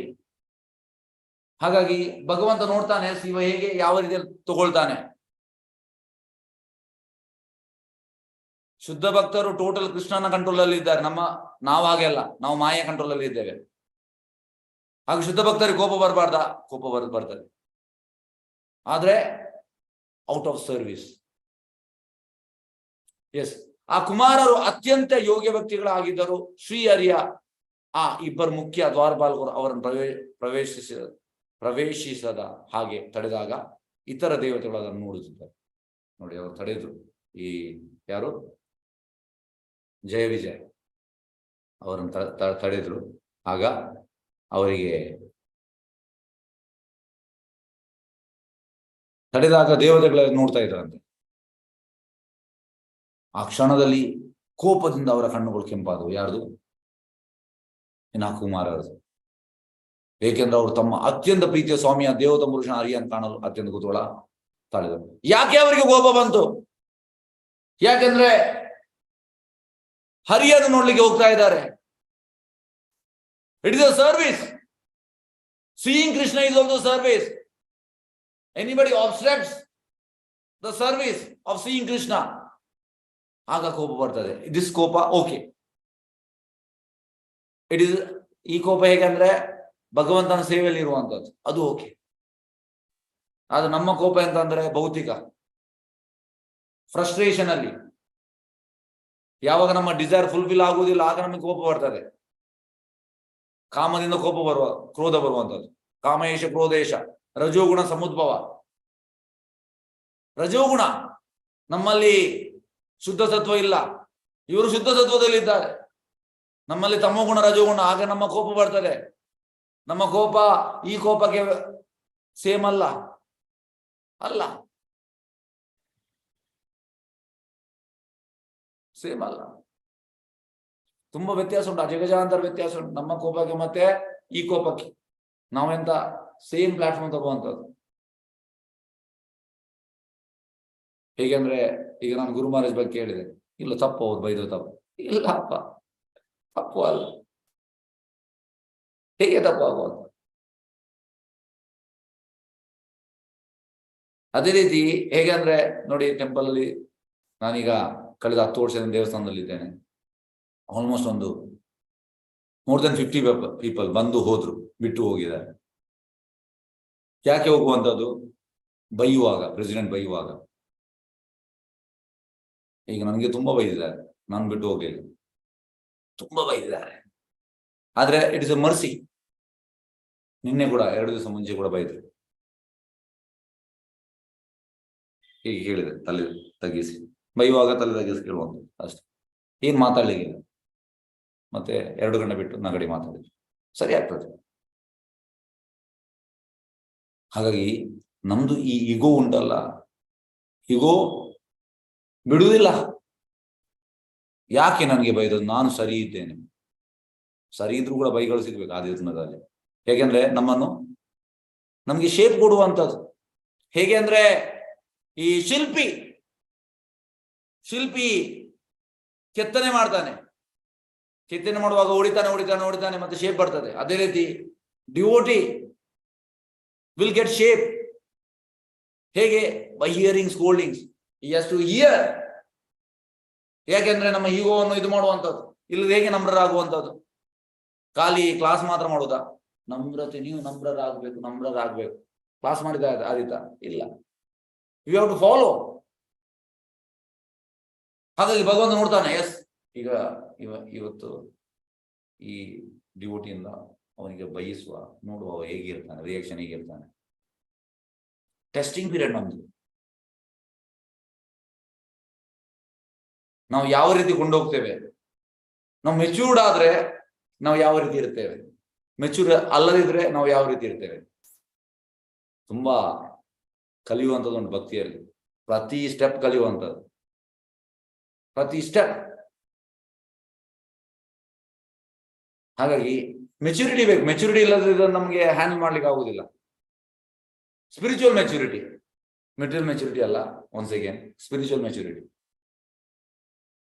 ಹಾಗಾಗಿ ಭಗವಂತ ನೋಡ್ತಾನೆ ಶಿವ ಹೇಗೆ ಯಾವ ರೀತಿಯಲ್ಲಿ ತಗೊಳ್ತಾನೆ. ಶುದ್ಧ ಭಕ್ತರು ಟೋಟಲ್ ಕೃಷ್ಣನ ಕಂಟ್ರೋಲ್ ಅಲ್ಲಿ ಇದ್ದಾರೆ, ನಾವು ಹಾಗೆ ಅಲ್ಲ, ನಾವು ಮಾಯ ಕಂಟ್ರೋಲ್ ಅಲ್ಲಿ ಇದ್ದೇವೆ. ಹಾಗೆ ಶುದ್ಧ ಭಕ್ತರಿಗೆ ಕೋಪ ಬರಬಾರ್ದ? ಕೋಪ ಬರ್ತದೆ, ಆದ್ರೆ ಔಟ್ ಆಫ್ ಸರ್ವಿಸ್. ಎಸ್, ಆ ಕುಮಾರರು ಅತ್ಯಂತ ಯೋಗ್ಯ ವ್ಯಕ್ತಿಗಳಾಗಿದ್ದರು. ಶ್ರೀಹರಿಯ ಆ ಇಬ್ಬರು ಮುಖ್ಯ ದ್ವಾರಪಾಲಕರು ಅವರನ್ನು ಪ್ರವೇಶಿಸದ ಹಾಗೆ ತಡೆದಾಗ ಇತರ ದೇವತೆಗಳು ಅದನ್ನು ನೋಡುತ್ತಿದ್ದಾರೆ. ನೋಡಿ, ಅವರು ತಡೆದ್ರು. ಈ ಯಾರು ಜಯ ವಿಜಯ ಅವರನ್ನು ತಡೆದ್ರು. ಆಗ ಅವರಿಗೆ ತಡೆದಾಗ ದೇವತೆಗಳೆಲ್ಲ ನೋಡ್ತಾ ಇದ್ರಂತೆ. ಆ ಕ್ಷಣದಲ್ಲಿ ಕೋಪದಿಂದ ಅವರ ಕಣ್ಣುಗಳು ಕೆಂಪಾದವು. ಯಾರ್ದು? ಇನ್ನ ಕುಮಾರರದು. ಏಕೆಂದ್ರೆ ಅವರು ತಮ್ಮ ಅತ್ಯಂತ ಪ್ರೀತಿಯ ಸ್ವಾಮಿಯ ದೇವತ ಪುರುಷನ ಹರಿಯನ್ನು ಕಾಣಲು ಅತ್ಯಂತ ಕುತೂಹಲ ತಾಳಿದರು. ಯಾಕೆ ಅವರಿಗೆ ಕೋಪ ಬಂತು? ಯಾಕೆಂದ್ರೆ ಹರಿಯನ್ನು ನೋಡ್ಲಿಕ್ಕೆ ಹೋಗ್ತಾ ಇದ್ದಾರೆ. It is a service. Seeing Krishna is also service. Anybody obstructs the service of seeing Krishna, ಆಗ ಕೋಪ ಬರ್ತದೆ. ದಿಸ್ ಕೋಪ ಓಕೆ, ಇಟ್ ಇಸ್, ಈ ಕೋಪ ಹೇಗಂದ್ರೆ ಭಗವಂತನ ಸೇವೆಯಲ್ಲಿ ಇರುವಂತದ್ದು, ಅದು ಓಕೆ. ಆದ್ರೆ ನಮ್ಮ ಕೋಪ ಎಂತಂದ್ರೆ ಭೌತಿಕ ಫ್ರಸ್ಟ್ರೇಷನ್ ಅಲ್ಲಿ, ಯಾವಾಗ ನಮ್ಮ ಡಿಸೈರ್ ಫುಲ್ಫಿಲ್ ಆಗುವುದಿಲ್ಲ ಆಗ ನಮಗೆ ಕೋಪ ಬರ್ತದೆ. ಕಾಮದಿಂದ ಕೋಪ ಕ್ರೋಧ ಬರುವಂತದ್ದು. ಕಾಮೇಶ ಕ್ರೋಧೇಶ, ರಜೋಗುಣ ಸಮುದ್ಭವ. ರಜೋಗುಣ, ನಮ್ಮಲ್ಲಿ ಶುದ್ಧ ಸತ್ವ ಇಲ್ಲ, ಇವರು ಶುದ್ಧ ಸತ್ವದಲ್ಲಿ ಇದ್ದಾರೆ. ನಮ್ಮಲ್ಲಿ ತಮೋಗುಣ ರಜೋಗುಣ, ಆಗ ನಮ್ಮ ಕೋಪ ಬರ್ತದೆ. ನಮ್ಮ ಕೋಪ ಈ ಕೋಪಕ್ಕೆ ಸೇಮ್ ಅಲ್ಲ. ಸೇಮ್ ಅಲ್ಲ, ತುಂಬಾ ವ್ಯತ್ಯಾಸ ಉಂಟು, ಅಜಗಜಾಂತರ ವ್ಯತ್ಯಾಸ ಉಂಟು ನಮ್ಮ ಕೋಪಕ್ಕೆ ಮತ್ತೆ ಈ ಕೋಪಕ್ಕೆ. ನಾವೆಂತ ಸೇಮ್ ಪ್ಲಾಟ್ಫಾರ್ಮ್ ತಗೋವಂಥದ್ದು. ಹೇಗೆಂದ್ರೆ ಈಗ ನಾನು ಗುರು ಮಹಾರಾಜ್ ಬಗ್ಗೆ ಕೇಳಿದೆ, ಇಲ್ಲ ತಪ್ಪು, ಅವ್ರು ಬೈದ್ರು ತಪ್ಪು. ಇಲ್ಲ ಅಪ್ಪ, ತಪ್ಪು ಅಲ್ಲ. ಹೇಗೆ ತಪ್ಪು ಆಗುವಂತ? ಅದೇ ರೀತಿ ಹೇಗೆ ಅಂದ್ರೆ ನೋಡಿ, ಟೆಂಪಲ್ ಅಲ್ಲಿ ನಾನೀಗ ಕಳೆದ 10 ವರ್ಷದಿಂದ ದೇವಸ್ಥಾನದಲ್ಲಿ ಇದ್ದೇನೆ. ಆಲ್ಮೋಸ್ಟ್ ಒಂದು more than 50 ಪೀಪಲ್ ಬಂದು ಹೋದ್ರು, ಬಿಟ್ಟು ಹೋಗಿದ್ದಾರೆ. ಯಾಕೆ ಹೋಗುವಂಥದ್ದು? ಬೈಯುವಾಗ, ಪ್ರೆಸಿಡೆಂಟ್ ಬೈಯುವಾಗ. ಈಗ ನನಗೆ ತುಂಬಾ ಬೈದಿದ್ದಾರೆ, ನಾನು ಬಿಟ್ಟು ಹೋಗ್ಲಿಲ್ಲ, ತುಂಬಾ ಬೈದಿದ್ದಾರೆ. ಆದ್ರೆ ಇಟ್ ಇಸ್ ಎ ಮರ್ಸಿ. ನಿನ್ನೆ ಕೂಡ 2 ದಿವಸ ಮುಂಚೆ ಕೂಡ ಬೈದ್ರು. ಹೀಗೆ ಹೇಳಿದೆ, ತಲೆ ತಗ್ಗಿಸಿ ಬೈಯುವಾಗ ತಲೆ ತಗ್ಗಿಸಿ ಕೇಳುವಂಥದ್ದು ಅಷ್ಟೇ, ಏನ್ ಮಾತಾಡ್ಲಿಕ್ಕಿಲ್ಲ. ಮತ್ತೆ 2 ಗಂಟೆ ಬಿಟ್ಟು ನಗಡಿ ಮಾತಾಡಿದ್ರು, ಸರಿ ಆಗ್ತದೆ. ಹಾಗಾಗಿ ನಮ್ದು ಈ ಇಗೋ ಉಂಟಲ್ಲ, ಇಗೋ ಬಿಡುವುದಿಲ್ಲ. ಯಾಕೆ ನನಗೆ ಬೈದದ್ದು? ನಾನು ಸರಿ ಇದ್ದೇನೆ. ಸರಿ ಇದ್ರೂ ಕೂಡ ಬೈಗಳು ಸಿಗ್ಬೇಕು ಆದಿ ದಿನದಲ್ಲಿ. ಹೇಗೆಂದ್ರೆ ನಮ್ಗೆ ಶೇಪ್ ಕೊಡುವಂಥದ್ದು. ಹೇಗೆ ಅಂದ್ರೆ ಈ ಶಿಲ್ಪಿ ಕೆತ್ತನೆ ಮಾಡ್ತಾನೆ, ಕೆತ್ತನೆ ಮಾಡುವಾಗ ಹೊಡಿತಾನೆ ಮತ್ತೆ ಶೇಪ್ ಬರ್ತದೆ. ಅದೇ ರೀತಿ ಡಿವೋಟಿ ವಿಲ್ ಗೆಟ್ ಶೇಪ್. ಹೇಗೆ? By hearing scoldings. He has to hear. ಯಾಕೆಂದ್ರೆ ನಮ್ಮ ಈಗೋವನ್ನು ಇದು ಮಾಡುವಂಥದ್ದು. ಇಲ್ಲದ ಹೇಗೆ ನಮ್ರರಾಗುವಂಥದ್ದು? ಖಾಲಿ ಕ್ಲಾಸ್ ಮಾತ್ರ ಮಾಡೋದಾ? ನಮ್ರತೆ, ನೀವು ನಮ್ರರಾಗ್ಬೇಕು. ಕ್ಲಾಸ್ ಮಾಡಿದ ಆದಿತಾ? ಇಲ್ಲ. You have to follow. ಹಾಗಾಗಿ ಭಗವಂತ ನೋಡ್ತಾನೆ, ಎಸ್, ಈಗ ಇವತ್ತು ಈ ಡಿವೋಟಿಯಿಂದ ಅವನಿಗೆ ಬಯಸುವ, ನೋಡುವ ಹೇಗಿರ್ತಾನೆ, ರಿಯಾಕ್ಷನ್ ಹೇಗಿರ್ತಾನೆ. ಟೆಸ್ಟಿಂಗ್ ಪೀರಿಯಡ್ ನಮ್ದು. ನಾವು ಯಾವ ರೀತಿ ಕೊಂಡೋಗ್ತೇವೆ, ನಾವು ಮೆಚ್ಯೂರ್ಡ್ ಆದ್ರೆ ನಾವು ಯಾವ ರೀತಿ ಇರ್ತೇವೆ, ಮೆಚ್ಯೂರ್ ಅಲ್ಲದಿದ್ರೆ ನಾವು ಯಾವ ರೀತಿ ಇರ್ತೇವೆ. ತುಂಬಾ ಕಲಿಯುವಂಥದ್ದು ಒಂದು ಭಕ್ತಿಯಲ್ಲಿ, ಪ್ರತಿ ಸ್ಟೆಪ್ ಕಲಿಯುವಂಥದ್ದು, ಪ್ರತಿ ಸ್ಟೆಪ್. ಹಾಗಾಗಿ ಮೆಚುರಿಟಿ ಬೇಕು. ಮೆಚುರಿಟಿ ಇಲ್ಲದಿದ್ರೆ ನಮಗೆ ಹ್ಯಾಂಡಲ್ ಮಾಡ್ಲಿಕ್ಕೆ ಆಗುದಿಲ್ಲ. ಸ್ಪಿರಿಚುವಲ್ ಮೆಚುರಿಟಿ, ಮೆಟೀರಿಯಲ್ ಮೆಚುರಿಟಿ ಅಲ್ಲ. Once again, spiritual maturity.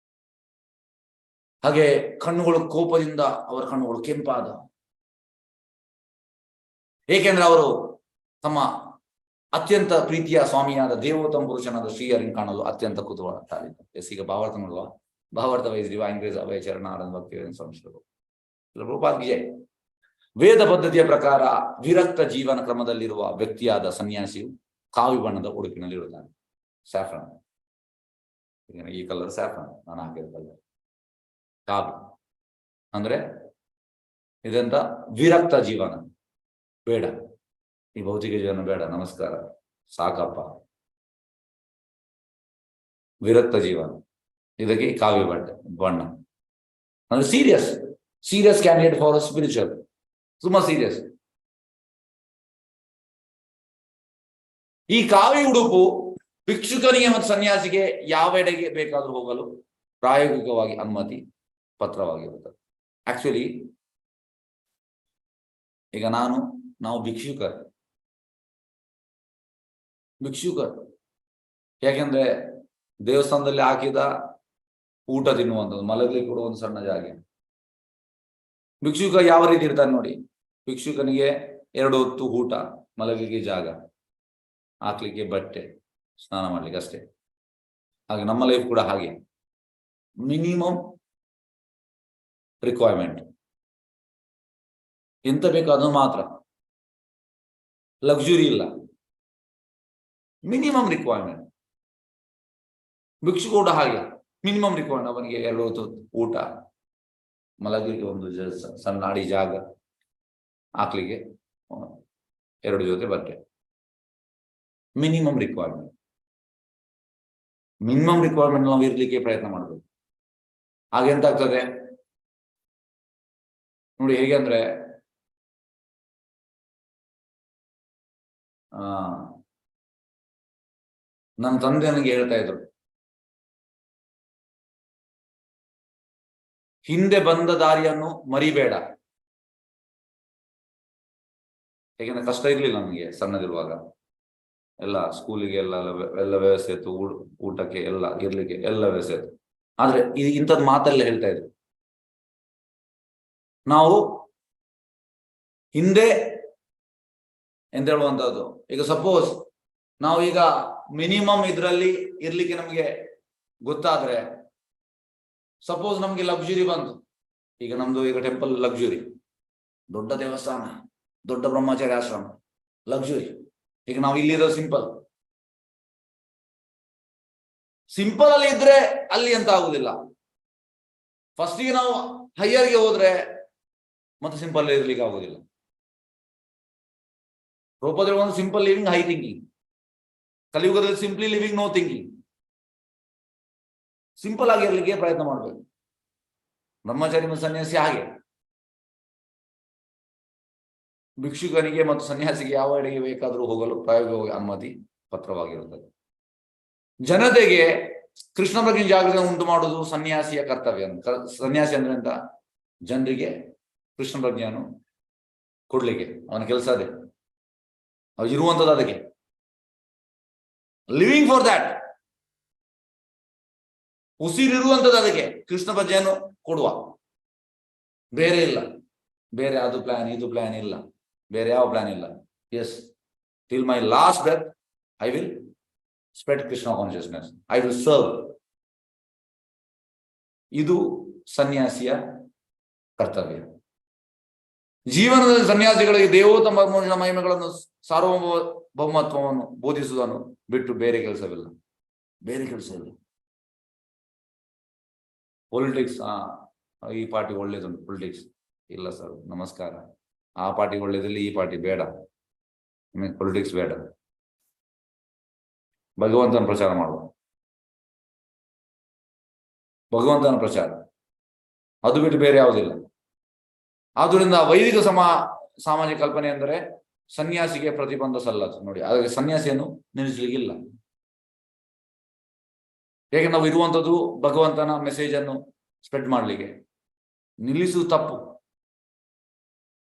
ಹಾಗೆ ಕಣ್ಣುಗಳು ಕೋಪದಿಂದ ಅವರ ಕಣ್ಣುಗಳು ಕೆಂಪಾದ, ಏಕೆಂದ್ರೆ ಅವರು ತಮ್ಮ ಅತ್ಯಂತ ಪ್ರೀತಿಯ ಸ್ವಾಮಿಯಾದ ದೇವೋತ್ತಮ ಪುರುಷನಾದ ಶ್ರೀಹರಿಯನ್ನು ಕಾಣಲು ಅತ್ಯಂತ ಕುತೂಹಲ ತಾಳಿದ್ದಾರೆ. ಎಸ್, ಈಗ ಭಾವಾರ್ಥ ನೋಡುವ. ಭಾವಾರ್ಥ ವೈಸ್ ಡಿವೈನ್ ಗ್ರೇಸ್ ಅಭಯ ಚರಣ ಆನಂದ ಭಕ್ತಿ ಸಂಶ್ರಯ. ವೇದ ಪದ್ಧತಿಯ ಪ್ರಕಾರ ವಿರಕ್ತ ಜೀವನ ಕ್ರಮದಲ್ಲಿರುವ ವ್ಯಕ್ತಿಯಾದ ಸನ್ಯಾಸಿಯು ಕಾವಿ ಬಣ್ಣದ ಉಡುಪಿನಲ್ಲಿರುತ್ತಾನೆ. ಸ್ಯಾಫ್ರನ್, ಈ ಕಲರ್ ಸ್ಯಾಫ್ರನ್, ನಾನು ಹಾಕಿದ ಕಲರ್ ಕಾವಿ. ಅಂದ್ರೆ ಇದೆಂತ ವಿರಕ್ತ ಜೀವನ, ಬೇಡ ಈ ಭೌತಿಕ ಜೀವನ ಬೇಡ, ನಮಸ್ಕಾರ, ಸಾಕಪ್ಪ, ವಿರಕ್ತ ಜೀವನ. ಇದಕ್ಕೆ ಕಾವಿ ಬಣ್ಣ ಅಂದ್ರೆ ಸೀರಿಯಸ್ ಕ್ಯಾಂಡಿಡೇಟ್ ಫಾರ್ ಸ್ಪಿರಿಚುವಲ್, ತುಂಬಾ ಸೀರಿಯಸ್. ಈ ಕಾವಿ ಉಡುಪು ಭಿಕ್ಷುಕನಿಗೆ ಮತ್ತು ಸನ್ಯಾಸಿಗೆ ಯಾವ ಎಡೆಗೆ ಬೇಕಾದ್ರೂ ಹೋಗಲು ಪ್ರಾಯೋಗಿಕವಾಗಿ ಅನುಮತಿ ಪತ್ರವಾಗಿರುತ್ತದೆ. ಆಕ್ಚುಲಿ ಈಗ ನಾವು ಭಿಕ್ಷುಕರು. ಯಾಕೆಂದ್ರೆ ದೇವಸ್ಥಾನದಲ್ಲಿ ಹಾಕಿದ ಊಟ ತಿನ್ನುವಂಥದ್ದು, ಮಲಗಲಿಕ್ಕೆ ಕೂಡ ಒಂದು ಸಣ್ಣ ಜಾಗ. ಭಿಕ್ಷುಕ ಯಾವ ರೀತಿ ಇರ್ತಾನೆ ನೋಡಿ. ಭಿಕ್ಷುಕನಿಗೆ 2 ಹೊತ್ತು ಊಟ, ಮಲಗಲಿಕ್ಕೆ ಜಾಗ, ಹಾಕ್ಲಿಕ್ಕೆ ಬಟ್ಟೆ, ಸ್ನಾನ ಮಾಡ್ಲಿಕ್ಕೆ ಅಷ್ಟೇ. ಹಾಗೆ ನಮ್ಮ ಲೈಫ್ ಕೂಡ ಹಾಗೆ. ಮಿನಿಮಮ್ ರಿಕ್ವೈರ್ಮೆಂಟ್ ಎಂತ ಬೇಕು ಅದು ಮಾತ್ರ, ಲಕ್ಸುರಿ ಇಲ್ಲ, ಮಿನಿಮಮ್ ರಿಕ್ವೈರ್ಮೆಂಟ್. ಭಿಕ್ಷುಕ ಕೂಡ ಹಾಗೆ, ಮಿನಿಮಮ್ ರಿಕ್ವೈರ್ಮೆಂಟ್. ಅವನಿಗೆ 2 ಹೊತ್ತು ಊಟ, ಮಲಗಲಿಕ್ಕೆ ಒಂದು ಸಣ್ಣ ಅಡಿ ಜಾಗ, ಹಾಕ್ಲಿಕ್ಕೆ 2 ಜೊತೆ ಬಟ್ಟೆ. ಮಿನಿಮಮ್ ರಿಕ್ವೈರ್ಮೆಂಟ್ ನಾವು ಇರ್ಲಿಕ್ಕೆ ಪ್ರಯತ್ನ ಮಾಡಬೇಕು. ಹಾಗೆಂತ ಆಗ್ತದೆ ನೋಡಿ. ಹೇಗೆ ಅಂದ್ರೆ ನನ್ನ ತಂದೆ ನನಗೆ ಹೇಳ್ತಾ ಇದ್ರು, ಹಿಂದೆ ಬಂದ ದಾರಿಯನ್ನು ಮರಿಬೇಡ. ಹೇಗೆಂದ್ರೆ ಕಷ್ಟ ಇರ್ಲಿಲ್ಲ ನನಗೆ ಸಣ್ಣದಿರುವಾಗ, ಎಲ್ಲ ಸ್ಕೂಲಿಗೆ ಎಲ್ಲ ವ್ಯವಸ್ಥೆ ಇತ್ತು, ಊಟಕ್ಕೆ ಎಲ್ಲ ಇರ್ಲಿಕ್ಕೆ ಎಲ್ಲ ವ್ಯವಸ್ಥೆ ಇತ್ತು. ಆದ್ರೆ ಇಂಥದ್ದು ಮಾತೆಲ್ಲ ಹೇಳ್ತಾ ಇದ್ರು. ನಾವು ಹಿಂದೆ ಎಂತ ಹೇಳುವಂತದ್ದು, ಈಗ ಸಪೋಸ್ ನಾವು ಈಗ ಮಿನಿಮಮ್ ಇದರಲ್ಲಿ ಇರ್ಲಿಕ್ಕೆ ನಮಗೆ ಗೊತ್ತಾದ್ರೆ, ಸಪೋಸ್ ನಮ್ಗೆ ಲಕ್ಸುರಿ ಬಂತು. ಈಗ ನಮ್ದು ಈಗ ಟೆಂಪಲ್ ಲಕ್ಸುರಿ, ದೊಡ್ಡ ದೇವಸ್ಥಾನ, ದೊಡ್ಡ ಬ್ರಹ್ಮಚಾರಿ ಆಶ್ರಮ, ಲಕ್ಸುರಿ. ಈಗ ನಾವು ಇಲ್ಲಿರೋ ಸಿಂಪಲ್ ಅಲ್ಲಿ ಇದ್ರೆ ಅಲ್ಲಿ ಅಂತ ಆಗುದಿಲ್ಲ. ಫಸ್ಟಿಗೆ ನಾವು ಹೈಯರ್ಗೆ ಹೋದ್ರೆ ಮತ್ತೆ ಸಿಂಪಲ್ ಇರ್ಲಿಕ್ಕೆ ಆಗುದಿಲ್ಲ. ರೂಪದಲ್ಲಿ ಒಂದು ಸಿಂಪಲ್ ಲಿವಿಂಗ್, ಹೈ ಥಿಂಕಿಂಗ್. ಕಲಿಯುಗದಲ್ಲಿ simply living, no thinking. Simple ಆಗಿ ಇರ್ಲಿಕ್ಕೆ ಪ್ರಯತ್ನ ಮಾಡಬೇಕು. ಬ್ರಹ್ಮಚಾರಿ ಮತ್ತು ಸನ್ಯಾಸಿ ಹಾಗೆ. ಭಿಕ್ಷುಕನಿಗೆ ಮತ್ತು ಸನ್ಯಾಸಿಗೆ ಯಾವ ಎಡೆಗೆ ಬೇಕಾದರೂ ಹೋಗಲು ಪ್ರಾಯೋಗಿಕವಾಗಿ ಅನುಮತಿ ಪತ್ರವಾಗಿರುತ್ತದೆ. ಜನತೆಗೆ ಕೃಷ್ಣ ಬಗ್ಗೆ ಜಾಗೃತಿ ಉಂಟು ಮಾಡುವುದು ಸನ್ಯಾಸಿಯ ಕರ್ತವ್ಯ. ಸನ್ಯಾಸಿ ಅಂದ್ರೆ ಅಂತ, ಜನರಿಗೆ ಕೃಷ್ಣ ಪ್ರಜ್ಞೆಯನ್ನು ಕೊಡ್ಲಿಕ್ಕೆ ಅವನ ಕೆಲಸ ಅದೇ, ಅವ್ರು ಇರುವಂಥದ್ದು ಅದಕ್ಕೆ. ಲಿವಿಂಗ್ ಫಾರ್ ದ್ಯಾಟ್, ಉಸಿರಿರುವಂಥದ್ದು ಅದಕ್ಕೆ, ಕೃಷ್ಣ ಪ್ರಜ್ಞೆಯನ್ನು ಕೊಡುವ, ಬೇರೆ ಇಲ್ಲ. ಬೇರೆ ಅದು ಪ್ಲಾನ್ ಇದು ಪ್ಲಾನ್ ಇಲ್ಲ, ಬೇರೆ ಯಾವ ಪ್ಲಾನ್ ಇಲ್ಲ. Yes, till my last breath I will spread Krishna consciousness, I will serve. ಇದು ಸನ್ಯಾಸಿಯ ಕರ್ತವ್ಯ. ಜೀವನದಲ್ಲಿ ಸನ್ಯಾಸಿಗಳಿಗೆ ದೇವೋತ್ತಮ ಮಹಿಮೆಗಳನ್ನು ಸಾರ್ವಭೌಮತ್ವವನ್ನು ಬೋಧಿಸುವುದನ್ನು ಬಿಟ್ಟು ಬೇರೆ ಕೆಲಸವಿಲ್ಲ. ಬೇರೆ ಕೆಲಸ ಇಲ್ಲ. ಪೊಲಿಟಿಕ್ಸ್, ಈ ಪಾರ್ಟಿ ಒಳ್ಳೇದುಂಟು, ಪೊಲಿಟಿಕ್ಸ್ ಇಲ್ಲ ಸರ್, ನಮಸ್ಕಾರ. ಆ ಪಾರ್ಟಿ ಒಳ್ಳೇದಿಲ್ಲ, ಈ ಪಾರ್ಟಿ ಬೇಡ, ನಿಮಗೆ ಪೊಲಿಟಿಕ್ಸ್ ಬೇಡ. ಭಗವಂತನ ಪ್ರಚಾರ ಮಾಡುವ, ಭಗವಂತನ ಪ್ರಚಾರ, ಅದು ಬಿಟ್ಟು ಬೇರೆ ಯಾವುದಿಲ್ಲ. ಆದುದರಿಂದ ವೈದಿಕ ಸಾಮಾಜಿಕ ಕಲ್ಪನೆ ಅಂದರೆ ಸನ್ಯಾಸಿಗೆ ಪ್ರತಿಬಂಧ ಸಲ್ಲದು. ನೋಡಿ, ಹಾಗಾಗಿ ಸನ್ಯಾಸಿಯನ್ನು ನಿಲ್ಲಿಸಲಿಕ್ಕಿಲ್ಲ. ಹೇಗೆ ನಾವು ಇರುವಂಥದ್ದು ಭಗವಂತನ ಮೆಸೇಜ್ ಅನ್ನು ಸ್ಪ್ರೆಡ್ ಮಾಡಲಿಕ್ಕೆ. ನಿಲ್ಲಿಸುವುದು ತಪ್ಪು.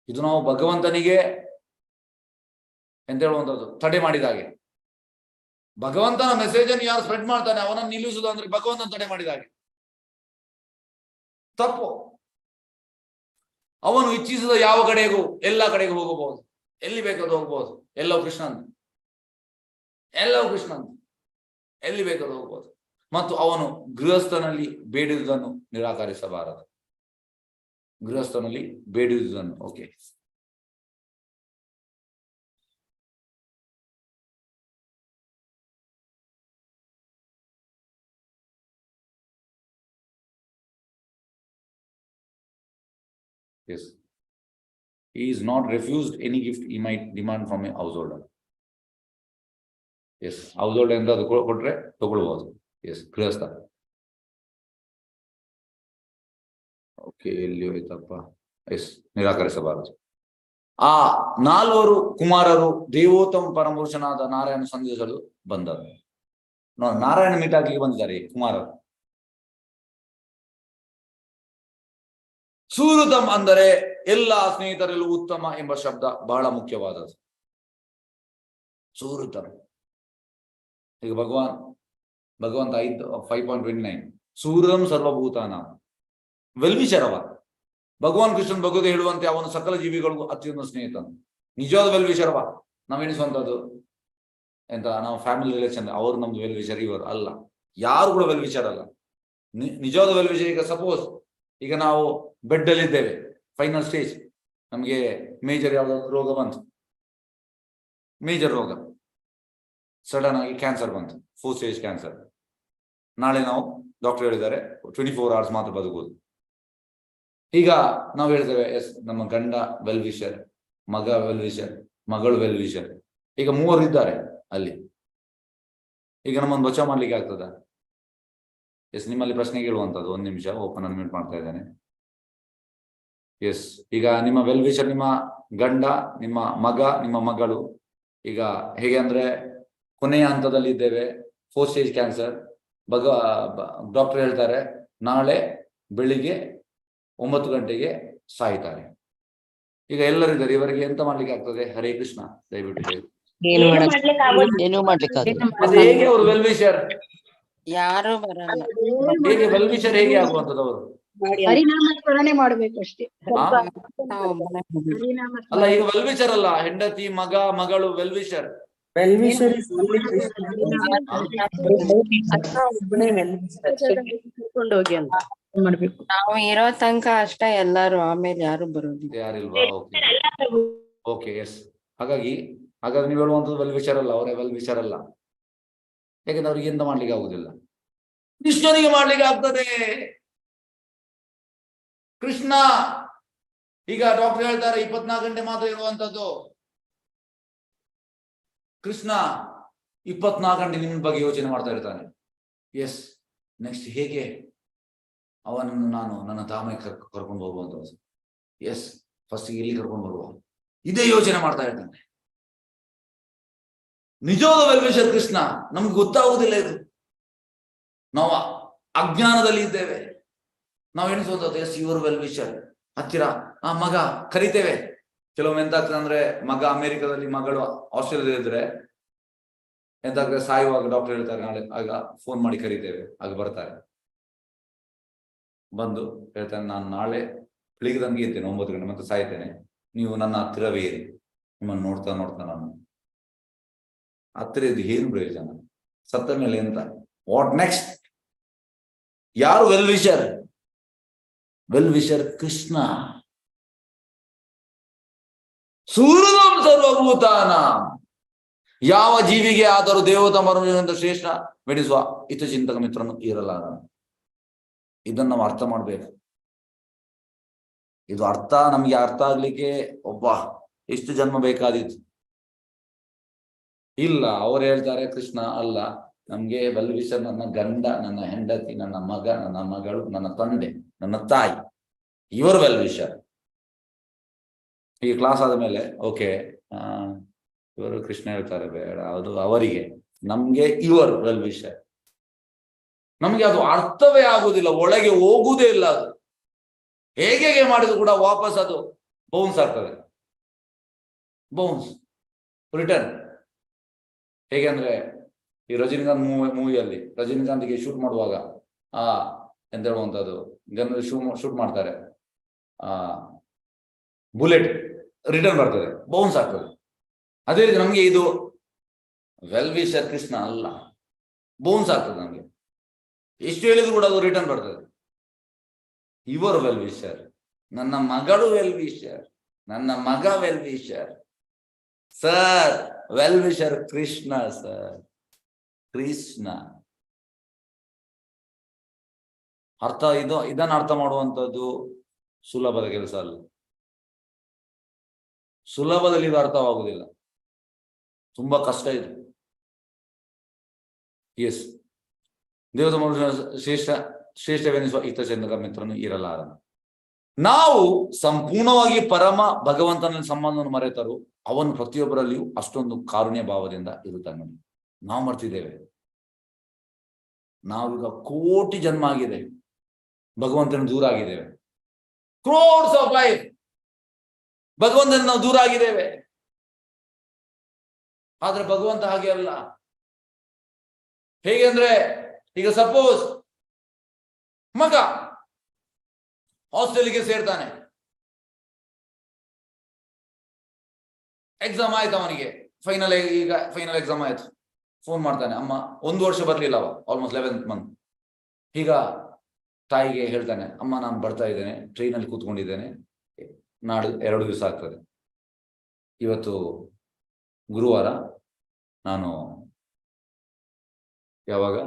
ಇದು ನಾವು ಭಗವಂತನಿಗೆ ಎಂತ ಹೇಳುವಂಥದ್ದು, ತಡೆ ಮಾಡಿದ ಹಾಗೆ. ಭಗವಂತನ ಮೆಸೇಜ್ ಅನ್ನು ಯಾರು ಸ್ಪ್ರೆಡ್ ಮಾಡ್ತಾನೆ ಅವನನ್ನು ನಿಲ್ಲಿಸುವುದು ಅಂದ್ರೆ ಭಗವಂತನ ತಡೆ ಮಾಡಿದ ಹಾಗೆ. ತಪ್ಪು. ಅವನು ಇಚ್ಛಿಸಿದ ಯಾವ ಕಡೆಗೂ ಎಲ್ಲ ಕಡೆಗೂ ಹೋಗಬಹುದು, ಎಲ್ಲಿ ಬೇಕಾದ್ರೂ ಹೋಗಬಹುದು. ಎಲ್ಲವೂ ಕೃಷ್ಣನ್, ಎಲ್ಲವೂ ಕೃಷ್ಣನ್, ಎಲ್ಲಿ ಬೇಕಾದ್ರೂ ಹೋಗಬಹುದು. ಮತ್ತು ಅವನು ಗೃಹಸ್ಥನಲ್ಲಿ ಬೇಡಿದುದನ್ನು ನಿರಾಕರಿಸಬಾರದು. ಗೃಹಸ್ಥನಲ್ಲಿ ಬೇಡಿದುದನ್ನು. Okay, yes, he is not refused any gift he might demand from a householder. Yes, householder ಎಂದು ಅದು ಕೊಟ್ರೆ ತಗೊಳ್ಬಹುದು. ಎಸ್, ಗೃಹಸ್ಥ. ಓಕೆ, ಎಲ್ಲಿ ಹೋಯ್ತಪ್ಪ? ಎಸ್, ನಿರಾಕರಿಸಬಾರದು. ಆ 4 ಕುಮಾರರು ದೇವೋತ್ತಮ ಪರಮಪುರುಷನಾದ ನಾರಾಯಣ ಸಂಧಿಸಲು ಬಂದರು. ನಾರಾಯಣ ಮೀಟ್ ಆಗ್ಲಿಕ್ಕೆ ಬಂದಿದ್ದಾರೆ ಈ ಕುಮಾರರು. ಸುಹೃತಂ ಅಂದರೆ ಎಲ್ಲ ಸ್ನೇಹಿತರಲ್ಲೂ ಉತ್ತಮ ಎಂಬ ಶಬ್ದ ಬಹಳ ಮುಖ್ಯವಾದದ್ದು. ಸುಹೃತಂ. ಈಗ ಭಗವಂತ 5.29 ಸುಹೃದಂ ಸರ್ವಭೂತಾನ, ವೆಲ್ವಿಷರವ. ಭಗವಾನ್ ಕೃಷ್ಣನ್ ಭಗವದ್ ಹೇಳುವಂತೆ ಅವನು ಸಕಲ ಜೀವಿಗಳಿಗೂ ಅತ್ಯುತ್ತಮ ಸ್ನೇಹಿತನು. ನಿಜವಾದ ವೆಲ್ವಿಷರವ ನಾವೆಣಿಸುವಂಥದ್ದು ಎಂತ, ನಾವು ಫ್ಯಾಮಿಲಿ ರಿಲೇಷನ್, ಅವರು ನಮ್ದು ವೆಲ್ವಿಷರ್, ಇವರು ಅಲ್ಲ. ಯಾರು ಕೂಡ ವೆಲ್ವಿಷರ್ ಅಲ್ಲ. ನಿಜವಾದ ವೆಲ್ವಿಷರ್, ಈಗ ಸಪೋಸ್ ಈಗ ನಾವು ಬೆಡ್ ಅಲ್ಲಿ ಇದ್ದೇವೆ, ಫೈನಲ್ ಸ್ಟೇಜ್, ನಮಗೆ ಮೇಜರ್ ಯಾವ್ದಾದ್ರು ರೋಗ ಬಂತು, ಮೇಜರ್ ರೋಗ, ಸಡನ್ ಆಗಿ ಕ್ಯಾನ್ಸರ್ ಬಂತು, 4th ಸ್ಟೇಜ್ ಕ್ಯಾನ್ಸರ್. ನಾಳೆ ನಾವು ಡಾಕ್ಟರ್ ಹೇಳಿದ್ದಾರೆ 24 hours ಮಾತ್ರ ಬದುಕುವುದು. ಈಗ ನಾವು ಹೇಳ್ತೇವೆ, ಎಸ್, ನಮ್ಮ ಗಂಡ ವೆಲ್ವಿಷರ್, ಮಗ ವೆಲ್ವಿಷರ್, ಮಗಳು ವೆಲ್ವಿಷರ್. ಈಗ 3 ಇದ್ದಾರೆ ಅಲ್ಲಿ. ಈಗ ನಮ್ಮನ್ನು ಬಚಾವ್ ಮಾಡ್ಲಿಕ್ಕೆ ಆಗ್ತದ? ಎಸ್, ನಿಮ್ಮಲ್ಲಿ ಪ್ರಶ್ನೆ ಕೇಳುವಂಥದ್ದು. 1 ನಿಮಿಷ, ಓಪನ್ ಅನ್ಮ್ಯೂಟ್ ಮಾಡ್ತಾ ಇದ್ದೇನೆ. ಎಸ್, ಈಗ ನಿಮ್ಮ ವೆಲ್ವಿಷರ್ ನಿಮ್ಮ ಗಂಡ, ನಿಮ್ಮ ಮಗ, ನಿಮ್ಮ ಮಗಳು. ಈಗ ಹೇಗೆ ಅಂದ್ರೆ ಕೊನೆಯ ಹಂತದಲ್ಲಿ ಇದ್ದೇವೆ, 4th ಸ್ಟೇಜ್ ಕ್ಯಾನ್ಸರ್. ಡಾಕ್ಟರ್ ಹೇಳ್ತಾರೆ ನಾಳೆ ಬೆಳಿಗ್ಗೆ 9 ಗಂಟೆಗೆ ಸಾಯ್ತಾರೆ. ಈಗ ಎಲ್ಲರಿದ್ದಾರೆ, ಇವರಿಗೆ ಎಂತ ಮಾಡ್ಲಿಕ್ಕೆ ಆಗ್ತದೆ? ಹರೇ ಕೃಷ್ಣ, ದಯವಿಟ್ಟು ಹೇಳಿ. ಏನು ಮಾಡ್ಲಿಕ್ಕೆ ಮತ್ತೆ ಹೇಗೆ ಅವರು ವೆಲ್ವಿಷರ್? ಯಾರು ಬರಲ್ಲ. ಹೇಗೆ ವೆಲ್ವಿಷರ್ ಹೇಗೆ ಆಗುವಂತದ್ದು? ಅವರು ಹರಿನಾಮಸ್ಮರಣೆ ಮಾಡ್ಬೇಕು ಅಷ್ಟೇ. ಅಲ್ಲ, ಈಗ ವೆಲ್ವಿಷರ್ ಅಲ್ಲ, ಹೆಂಡತಿ, ಮಗ, ಮಗಳು ವೆಲ್ವಿಷರ್. ನಾವು ಇರೋ ತನಕ ಅಷ್ಟೇ ಎಲ್ಲಾರು, ಆಮೇಲೆ ಯಾರು ಬರೋದಿಲ್ಲ, ಯಾರಿಲ್ವಾ? Okay, S. ಹಾಗಾದ್ರೆ ನೀವು ಹೇಳುವಂಥದ್ದು ವೆಲ್ವಿಷರ್ ಅಲ್ಲ, ಅವರೇ ವೆಲ್ವಿಷರ್ ಅಲ್ಲ. ಯಾಕಂದ್ರೆ ಅವ್ರಿಗೆ ಎಂತ ಮಾಡ್ಲಿಕ್ಕೆ ಆಗುದಿಲ್ಲ, ಕೃಷ್ಣನಿಗೆ ಮಾಡ್ಲಿಕ್ಕೆ ಆಗ್ತದೆ. ಕೃಷ್ಣ ಈಗ ಡಾಕ್ಟರ್ ಹೇಳ್ತಾರೆ 24 ಗಂಟೆ ಮಾತ್ರ ಇರುವಂತದ್ದು. ಕೃಷ್ಣ 24 ಗಂಟೆ ನಿಮ್ಮ ಬಗ್ಗೆ ಯೋಚನೆ ಮಾಡ್ತಾ ಇರ್ತಾನೆ. ಎಸ್, ನೆಕ್ಸ್ಟ್ ಹೇಗೆ ಅವನನ್ನು ನಾನು ನನ್ನ ಧಾಮಕ್ಕೆ ಕರ್ಕೊಂಡು ಹೋಗುವಂತ. ಎಸ್, ಫಸ್ಟ್ ಇಲ್ಲಿ ಕರ್ಕೊಂಡು ಬರುವ, ಇದೇ ಯೋಚನೆ ಮಾಡ್ತಾ ಇರ್ತಾನೆ. ನಿಜವಾದ ವೆಲ್ವಿಷರ್ ಕೃಷ್ಣ. ನಮ್ಗೆ ಗೊತ್ತಾಗುವುದಿಲ್ಲ ಇದು, ನಾವು ಅಜ್ಞಾನದಲ್ಲಿ ಇದ್ದೇವೆ. ನಾವು ಎಣಿಸುವಂಥದ್ದು ಎಸ್, ಇವರು ವೆಲ್ವಿಷರ್. ಹತ್ತಿರ ಆ ಮಗ ಕರಿತೇವೆ. ಕೆಲವೊಮ್ಮೆ ಎಂತಾಗ್ತದೆ ಅಂದ್ರೆ, ಮಗ ಅಮೆರಿಕದಲ್ಲಿ, ಮಗಳು ಆಸ್ಟ್ರೇಲಿಯಾದಲ್ಲಿ ಇದ್ರೆ ಎಂತಾಗ್ತದೆ, ಸಾಯುವಾಗ ಡಾಕ್ಟರ್ ಹೇಳ್ತಾರೆ ನಾಳೆ, ಆಗ ಫೋನ್ ಮಾಡಿ ಕರಿತೇವೆ, ಆಗ ಬರ್ತಾರೆ. ಬಂದು ಹೇಳ್ತಾನೆ, ನಾನು ನಾಳೆ ಬೆಳಿಗ್ಗೆ ತನಕ ಇರ್ತೇನೆ, 9 ಗಂಟೆ ಮತ್ತೆ ಸಾಯ್ತೇನೆ, ನೀವು ನನ್ನ ಹತ್ತಿರವೇ ಇರಿ. ನಿಮ್ಮನ್ನು ನೋಡ್ತಾ ನೋಡ್ತಾ ನಾನು ಹತ್ತಿರ ಇದ್ದು ಏನು ಪ್ರಯೋಜನ? ಸತ್ತ ಮೇಲೆ ಎಂತ? What next? ಯಾರು ವೆಲ್ವಿಷರ್? Well wisher Krishna. ಸೂರ್ಯಂ ಸರ್ವಭೂತಾನ, ಯಾವ ಜೀವಿಗೆ ಆದರೂ ದೇವತಾ ಮರುವಿನಿಂದ ಶ್ರೇಷ್ಠ ಮೆಡಿಸುವ ಹಿತಚಿಂತಕ ಮಿತ್ರನು ಇರಲಾರ. ಇದನ್ನು ನಾವು ಅರ್ಥ ಮಾಡ್ಬೇಕು. ಇದು ನಮ್ಗೆ ಅರ್ಥ ಆಗ್ಲಿಕ್ಕೆ ಎಷ್ಟು ಜನ್ಮ ಬೇಕಾದಿತ್ತು. ಇಲ್ಲ, ಅವ್ರು ಹೇಳ್ತಾರೆ ಕೃಷ್ಣ ಅಲ್ಲ, ನಮ್ಗೆ ವೆಲ್ ವಿಷರ್ ನನ್ನ ಗಂಡ, ನನ್ನ ಹೆಂಡತಿ, ನನ್ನ ಮಗ, ನನ್ನ ಮಗಳು, ನನ್ನ ತಂದೆ, ನನ್ನ ತಾಯಿ, ಇವರು ವೆಲ್ ವಿಷರ್. ಈ ಕ್ಲಾಸ್ ಆದ ಮೇಲೆ ಓಕೆ, ಇವರು ಕೃಷ್ಣ ಹೇಳ್ತಾರೆ ಬೇಡ, ಅದು ಅವರಿಗೆ, ನಮ್ಗೆ ಇವರು ವೆಲ್ ವಿಷರ್. ನಮ್ಗೆ ಅದು ಅರ್ಥವೇ ಆಗುದಿಲ್ಲ, ಒಳಗೆ ಹೋಗುವುದೇ ಇಲ್ಲ. ಅದು ಹೇಗೆ ಮಾಡಿದ್ರು ಕೂಡ ವಾಪಸ್ ಅದು ಬೌನ್ಸ್ ಆಗ್ತದೆ, ಬೌನ್ಸ್ ರಿಟರ್ನ್. ಹೇಗೆ ಅಂದ್ರೆ ಈ ರಜನಿಕಾಂತ್ ಮೂವಿಯಲ್ಲಿ ರಜನಿಕಾಂತ್ಗೆ ಶೂಟ್ ಮಾಡುವಾಗ ಎಂತ ಹೇಳುವಂಥದ್ದು, ಗನ್ ಶೂಟ್ ಮಾಡ್ತಾರೆ, ಬುಲೆಟ್ ರಿಟರ್ನ್ ಬರ್ತದೆ, ಬೌನ್ಸ್ ಆಗ್ತದೆ. ಅದೇ ರೀತಿ ನಮ್ಗೆ ಇದು ವೆಲ್ ವಿಷರ್ ಕೃಷ್ಣ ಅಲ್ಲ, ಬೌನ್ಸ್ ಆಗ್ತದೆ. ನಮ್ಗೆ ಎಷ್ಟು ಹೇಳಿದ್ರು ಕೂಡ ಅದು ರಿಟರ್ನ್ ಬರ್ತದೆ. ಇವರು ವೆಲ್ ವಿಷರ್, ನನ್ನ ಮಗಳು ವೆಲ್ ವಿಷರ್, ನನ್ನ ಮಗ well wisher. Sir, well wisher Krishna sir, Krishna. ಇದನ್ನು ಅರ್ಥ ಮಾಡುವಂಥದ್ದು ಸುಲಭದ ಕೆಲಸ ಅಲ್ಲ. ಸುಲಭದಲ್ಲಿ ಇದು ಅರ್ಥವಾಗುವುದಿಲ್ಲ, ತುಂಬಾ ಕಷ್ಟ ಇದೆ. ಎಸ್, ದೇವದ ಮನುಷ್ಯ ಶ್ರೇಷ್ಠವೆನಿಸುವ ಹಿತಚಂದಕ ಮಿತ್ರನು ಇರಲಾರ. ನಾವು ಸಂಪೂರ್ಣವಾಗಿ ಪರಮ ಭಗವಂತನ ಸಂಬಂಧವನ್ನು ಮರೆತರು, ಅವನು ಪ್ರತಿಯೊಬ್ಬರಲ್ಲಿಯೂ ಅಷ್ಟೊಂದು ಕಾರುಣ್ಯ ಭಾವದಿಂದ ಇರುತ್ತಾನೆ. ನಾವು ಮರ್ತಿದ್ದೇವೆ. ನಾವೀಗ ಕೋಟಿ ಜನ್ಮ ಆಗಿದೆ, ಭಗವಂತನ ದೂರ ಆಗಿದ್ದೇವೆ. ಕ್ರೋರ್ಸ್ ಆಫ್ ಲೈಫ್ ಭಗವಂತನ ನಾವು ದೂರ ಆಗಿದ್ದೇವೆ. ಆದ್ರೆ ಭಗವಂತ ಹಾಗೆ ಅಲ್ಲ. ಹೇಗೆ ಅಂದ್ರೆ, ಈಗ ಸಪೋಸ್ ಮಗ ಹಾಸ್ಟೆಲ್ಗೆ ಸೇರ್ತಾನೆ, ಎಕ್ಸಾಮ್ ಆಯ್ತು ಅವನಿಗೆ, ಈಗ ಫೈನಲ್ ಎಕ್ಸಾಮ್ ಆಯ್ತು. ಫೋನ್ ಮಾಡ್ತಾನೆ, ಅಮ್ಮ 1 ವರ್ಷ ಬರ್ಲಿಲ್ಲ ಅವ, ಆಲ್ಮೋಸ್ಟ್ 11th ಮಂತ್. ಈಗ ತಾಯಿಗೆ ಹೇಳ್ತಾನೆ, ಅಮ್ಮ ನಾನು ಬರ್ತಾ ಇದ್ದೇನೆ, ಟ್ರೈನಲ್ಲಿ ಕೂತ್ಕೊಂಡಿದ್ದೇನೆ, ನಾಡು 2 ದಿವಸ ಆಗ್ತದೆ, ಇವತ್ತು ಗುರುವಾರ, ನಾನು ಯಾವಾಗ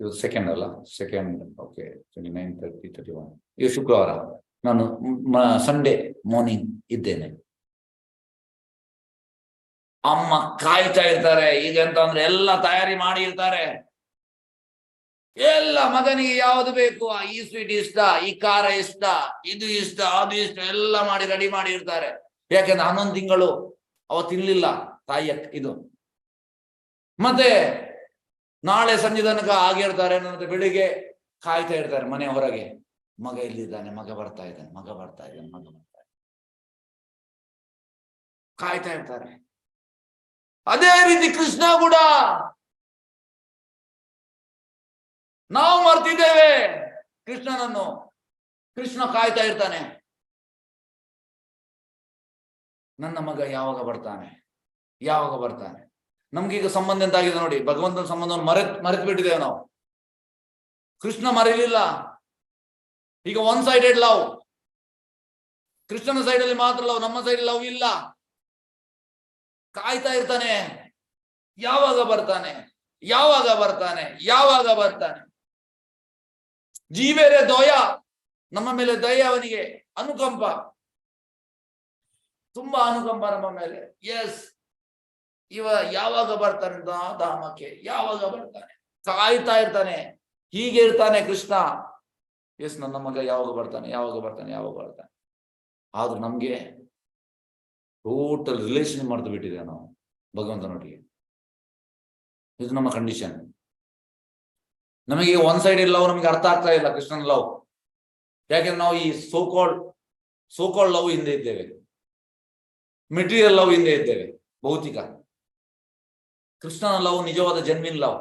ಇವತ್ತು ಸೆಕೆಂಡ್ ಅಲ್ಲ, ಸೆಕೆಂಡ್, ಓಕೆ, 29, 30, 31, ಇದು ಶುಕ್ರವಾರ, ನಾನು ಸಂಡೇ ಮಾರ್ನಿಂಗ್ ಇದ್ದೇನೆ. ಅಮ್ಮ ಕಾಯ್ತಾ ಇರ್ತಾರೆ. ಈಗ ಎಂತ ಅಂದ್ರೆ ಎಲ್ಲ ತಯಾರಿ ಮಾಡಿ ಇರ್ತಾರೆ, ಎಲ್ಲ ಮಗನಿಗೆ ಯಾವುದು ಬೇಕು, ಈ ಸ್ವೀಟ್ ಇಷ್ಟ, ಈ ಖಾರ ಇಷ್ಟ, ಇದು ಇಷ್ಟ, ಅದು ಇಷ್ಟ, ಎಲ್ಲ ಮಾಡಿ ರೆಡಿ ಮಾಡಿ ಇರ್ತಾರೆ. ಯಾಕೆಂದ್ರೆ 11 ತಿಂಗಳು ಅವ ತಿನ್ಲಿಲ್ಲ ತಾಯಿಯ ಇದು. ಮತ್ತೆ ನಾಳೆ ಸಂಜೆ ತನಕ ಆಗಿರ್ತಾರೆ, ಮತ್ತೆ ಬೆಳಿಗ್ಗೆ ಕಾಯ್ತಾ ಇರ್ತಾರೆ ಮನೆ ಹೊರಗೆ, ಮಗ ಇಲ್ಲಿದ್ದಾನೆ, ಮಗ ಬರ್ತಾ ಇದ್ದಾನೆ, ಮಗ ಬರ್ತಾ ಇದ್ದಾನೆ, ಮಗ ಬರ್ತಾ ಇದ್ದಾನೆ, ಕಾಯ್ತಾ ಇರ್ತಾರೆ. ಅದೇ ರೀತಿ ಕೃಷ್ಣ ಕೂಡ ನಾವು ಮರ್ತಿದ್ದೇವೆ ಕೃಷ್ಣನನ್ನು. ಕೃಷ್ಣ ಕಾಯ್ತಾ ಇರ್ತಾನೆ, ನನ್ನ ಮಗ ಯಾವಾಗ ಬರ್ತಾನೆ, ಯಾವಾಗ ಬರ್ತಾನೆ. ನಮ್ಗೀಗ ಸಂಬಂಧ ಎಂತಾಗಿದೆ ನೋಡಿ, ಭಗವಂತನ ಸಂಬಂಧವನ್ನು ಮರೆತು ಬಿಟ್ಟಿದ್ದೇವೆ ನಾವು. ಕೃಷ್ಣ ಮರೀಲಿಲ್ಲ. ಈಗ 1 ಸೈಡೆಡ್ ಲವ್, ಕೃಷ್ಣನ ಸೈಡಲ್ಲಿ ಮಾತ್ರ ಲವ್, ನಮ್ಮ ಸೈಡ್ ಲವ್ ಇಲ್ಲ. ಕಾಯ್ತಾ ಇರ್ತಾನೆ, ಯಾವಾಗ ಬರ್ತಾನೆ, ಯಾವಾಗ ಬರ್ತಾನೆ, ಯಾವಾಗ ಬರ್ತಾನೆ. ಜೀವೇರೆ ದಯ, ನಮ್ಮ ಮೇಲೆ ದಯ, ಅವನಿಗೆ ಅನುಕಂಪ, ತುಂಬಾ ಅನುಕಂಪ ನಮ್ಮ ಮೇಲೆ. ಎಸ್, ಇವ ಯಾವಾಗ ಬರ್ತಾನೆ ಧಾಮಕ್ಕೆ, ಯಾವಾಗ ಬರ್ತಾನೆ, ಕಾಯ್ತಾ ಇರ್ತಾನೆ. ಹೀಗೆ ಇರ್ತಾನೆ ಕೃಷ್ಣ. ಎಸ್, ನನ್ನ ಮಗ ಯಾವಾಗ ಬರ್ತಾನೆ, ಯಾವಾಗ ಬರ್ತಾನೆ, ಯಾವಾಗ ಬರ್ತಾನೆ. ಆದ್ರೂ ನಮ್ಗೆ ಟೋಟಲ್ ರಿಲೇಷನ್ ಮಾಡ್ತು ಬಿಟ್ಟಿದ್ದೇವೆ ನಾವು ಭಗವಂತನೊಟ್ಟಿಗೆ. ಇದು ನಮ್ಮ ಕಂಡೀಷನ್. ನಮಗೆ 1 ಸೈಡೆಡ್ ಲವ್ ನಮಗೆ ಅರ್ಥ ಆಗ್ತಾ ಇಲ್ಲ, ಕೃಷ್ಣನ ಲವ್. ಯಾಕೆಂದ್ರೆ ನಾವು ಈ ಸೋಕಾಲ್ಡ್ ಲವ್ ಹಿಂದೆ ಇದ್ದೇವೆ, ಮೆಟೀರಿಯಲ್ ಲವ್ ಹಿಂದೆ ಇದ್ದೇವೆ, ಭೌತಿಕ. ಕೃಷ್ಣನ ಲವ್ ನಿಜವಾದ ಜನ್ಮಿನ್ ಲವ್,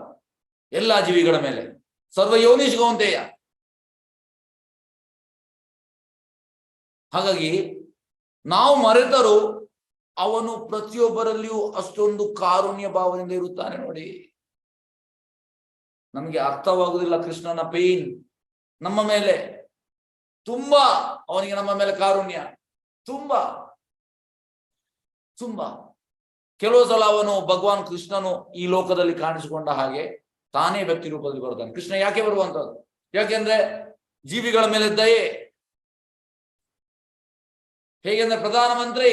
ಎಲ್ಲಾ ಜೀವಿಗಳ ಮೇಲೆ, ಸರ್ವ ಯೋನಿಷ್ ಗೌಂತೆಯ. ಹಾಗಾಗಿ ನಾವು ಮರೆತರು, ಅವನು ಪ್ರತಿಯೊಬ್ಬರಲ್ಲಿಯೂ ಅಷ್ಟೊಂದು ಕಾರುಣ್ಯ ಭಾವದಿಂದ ಇರುತ್ತಾನೆ ನೋಡಿ. ನಮಗೆ ಅರ್ಥವಾಗುವುದಿಲ್ಲ ಕೃಷ್ಣನ ಪೇನ್ ನಮ್ಮ ಮೇಲೆ. ತುಂಬಾ ಅವನಿಗೆ ನಮ್ಮ ಮೇಲೆ ಕಾರುಣ್ಯ, ತುಂಬಾ ತುಂಬಾ. ಕೆಲವು ಸಲ ಅವನು ಭಗವಾನ್ ಕೃಷ್ಣನು ಈ ಲೋಕದಲ್ಲಿ ಕಾಣಿಸಿಕೊಂಡ ಹಾಗೆ ತಾನೇ ವ್ಯಕ್ತಿ ರೂಪದಲ್ಲಿ ಬರುತ್ತಾನೆ. ಕೃಷ್ಣ ಯಾಕೆ ಬರುವಂತದ್ದು? ಯಾಕೆಂದ್ರೆ ಜೀವಿಗಳ ಮೇಲೆ ದಯೆ. ಹೇಗೆಂದ್ರೆ ಪ್ರಧಾನಮಂತ್ರಿ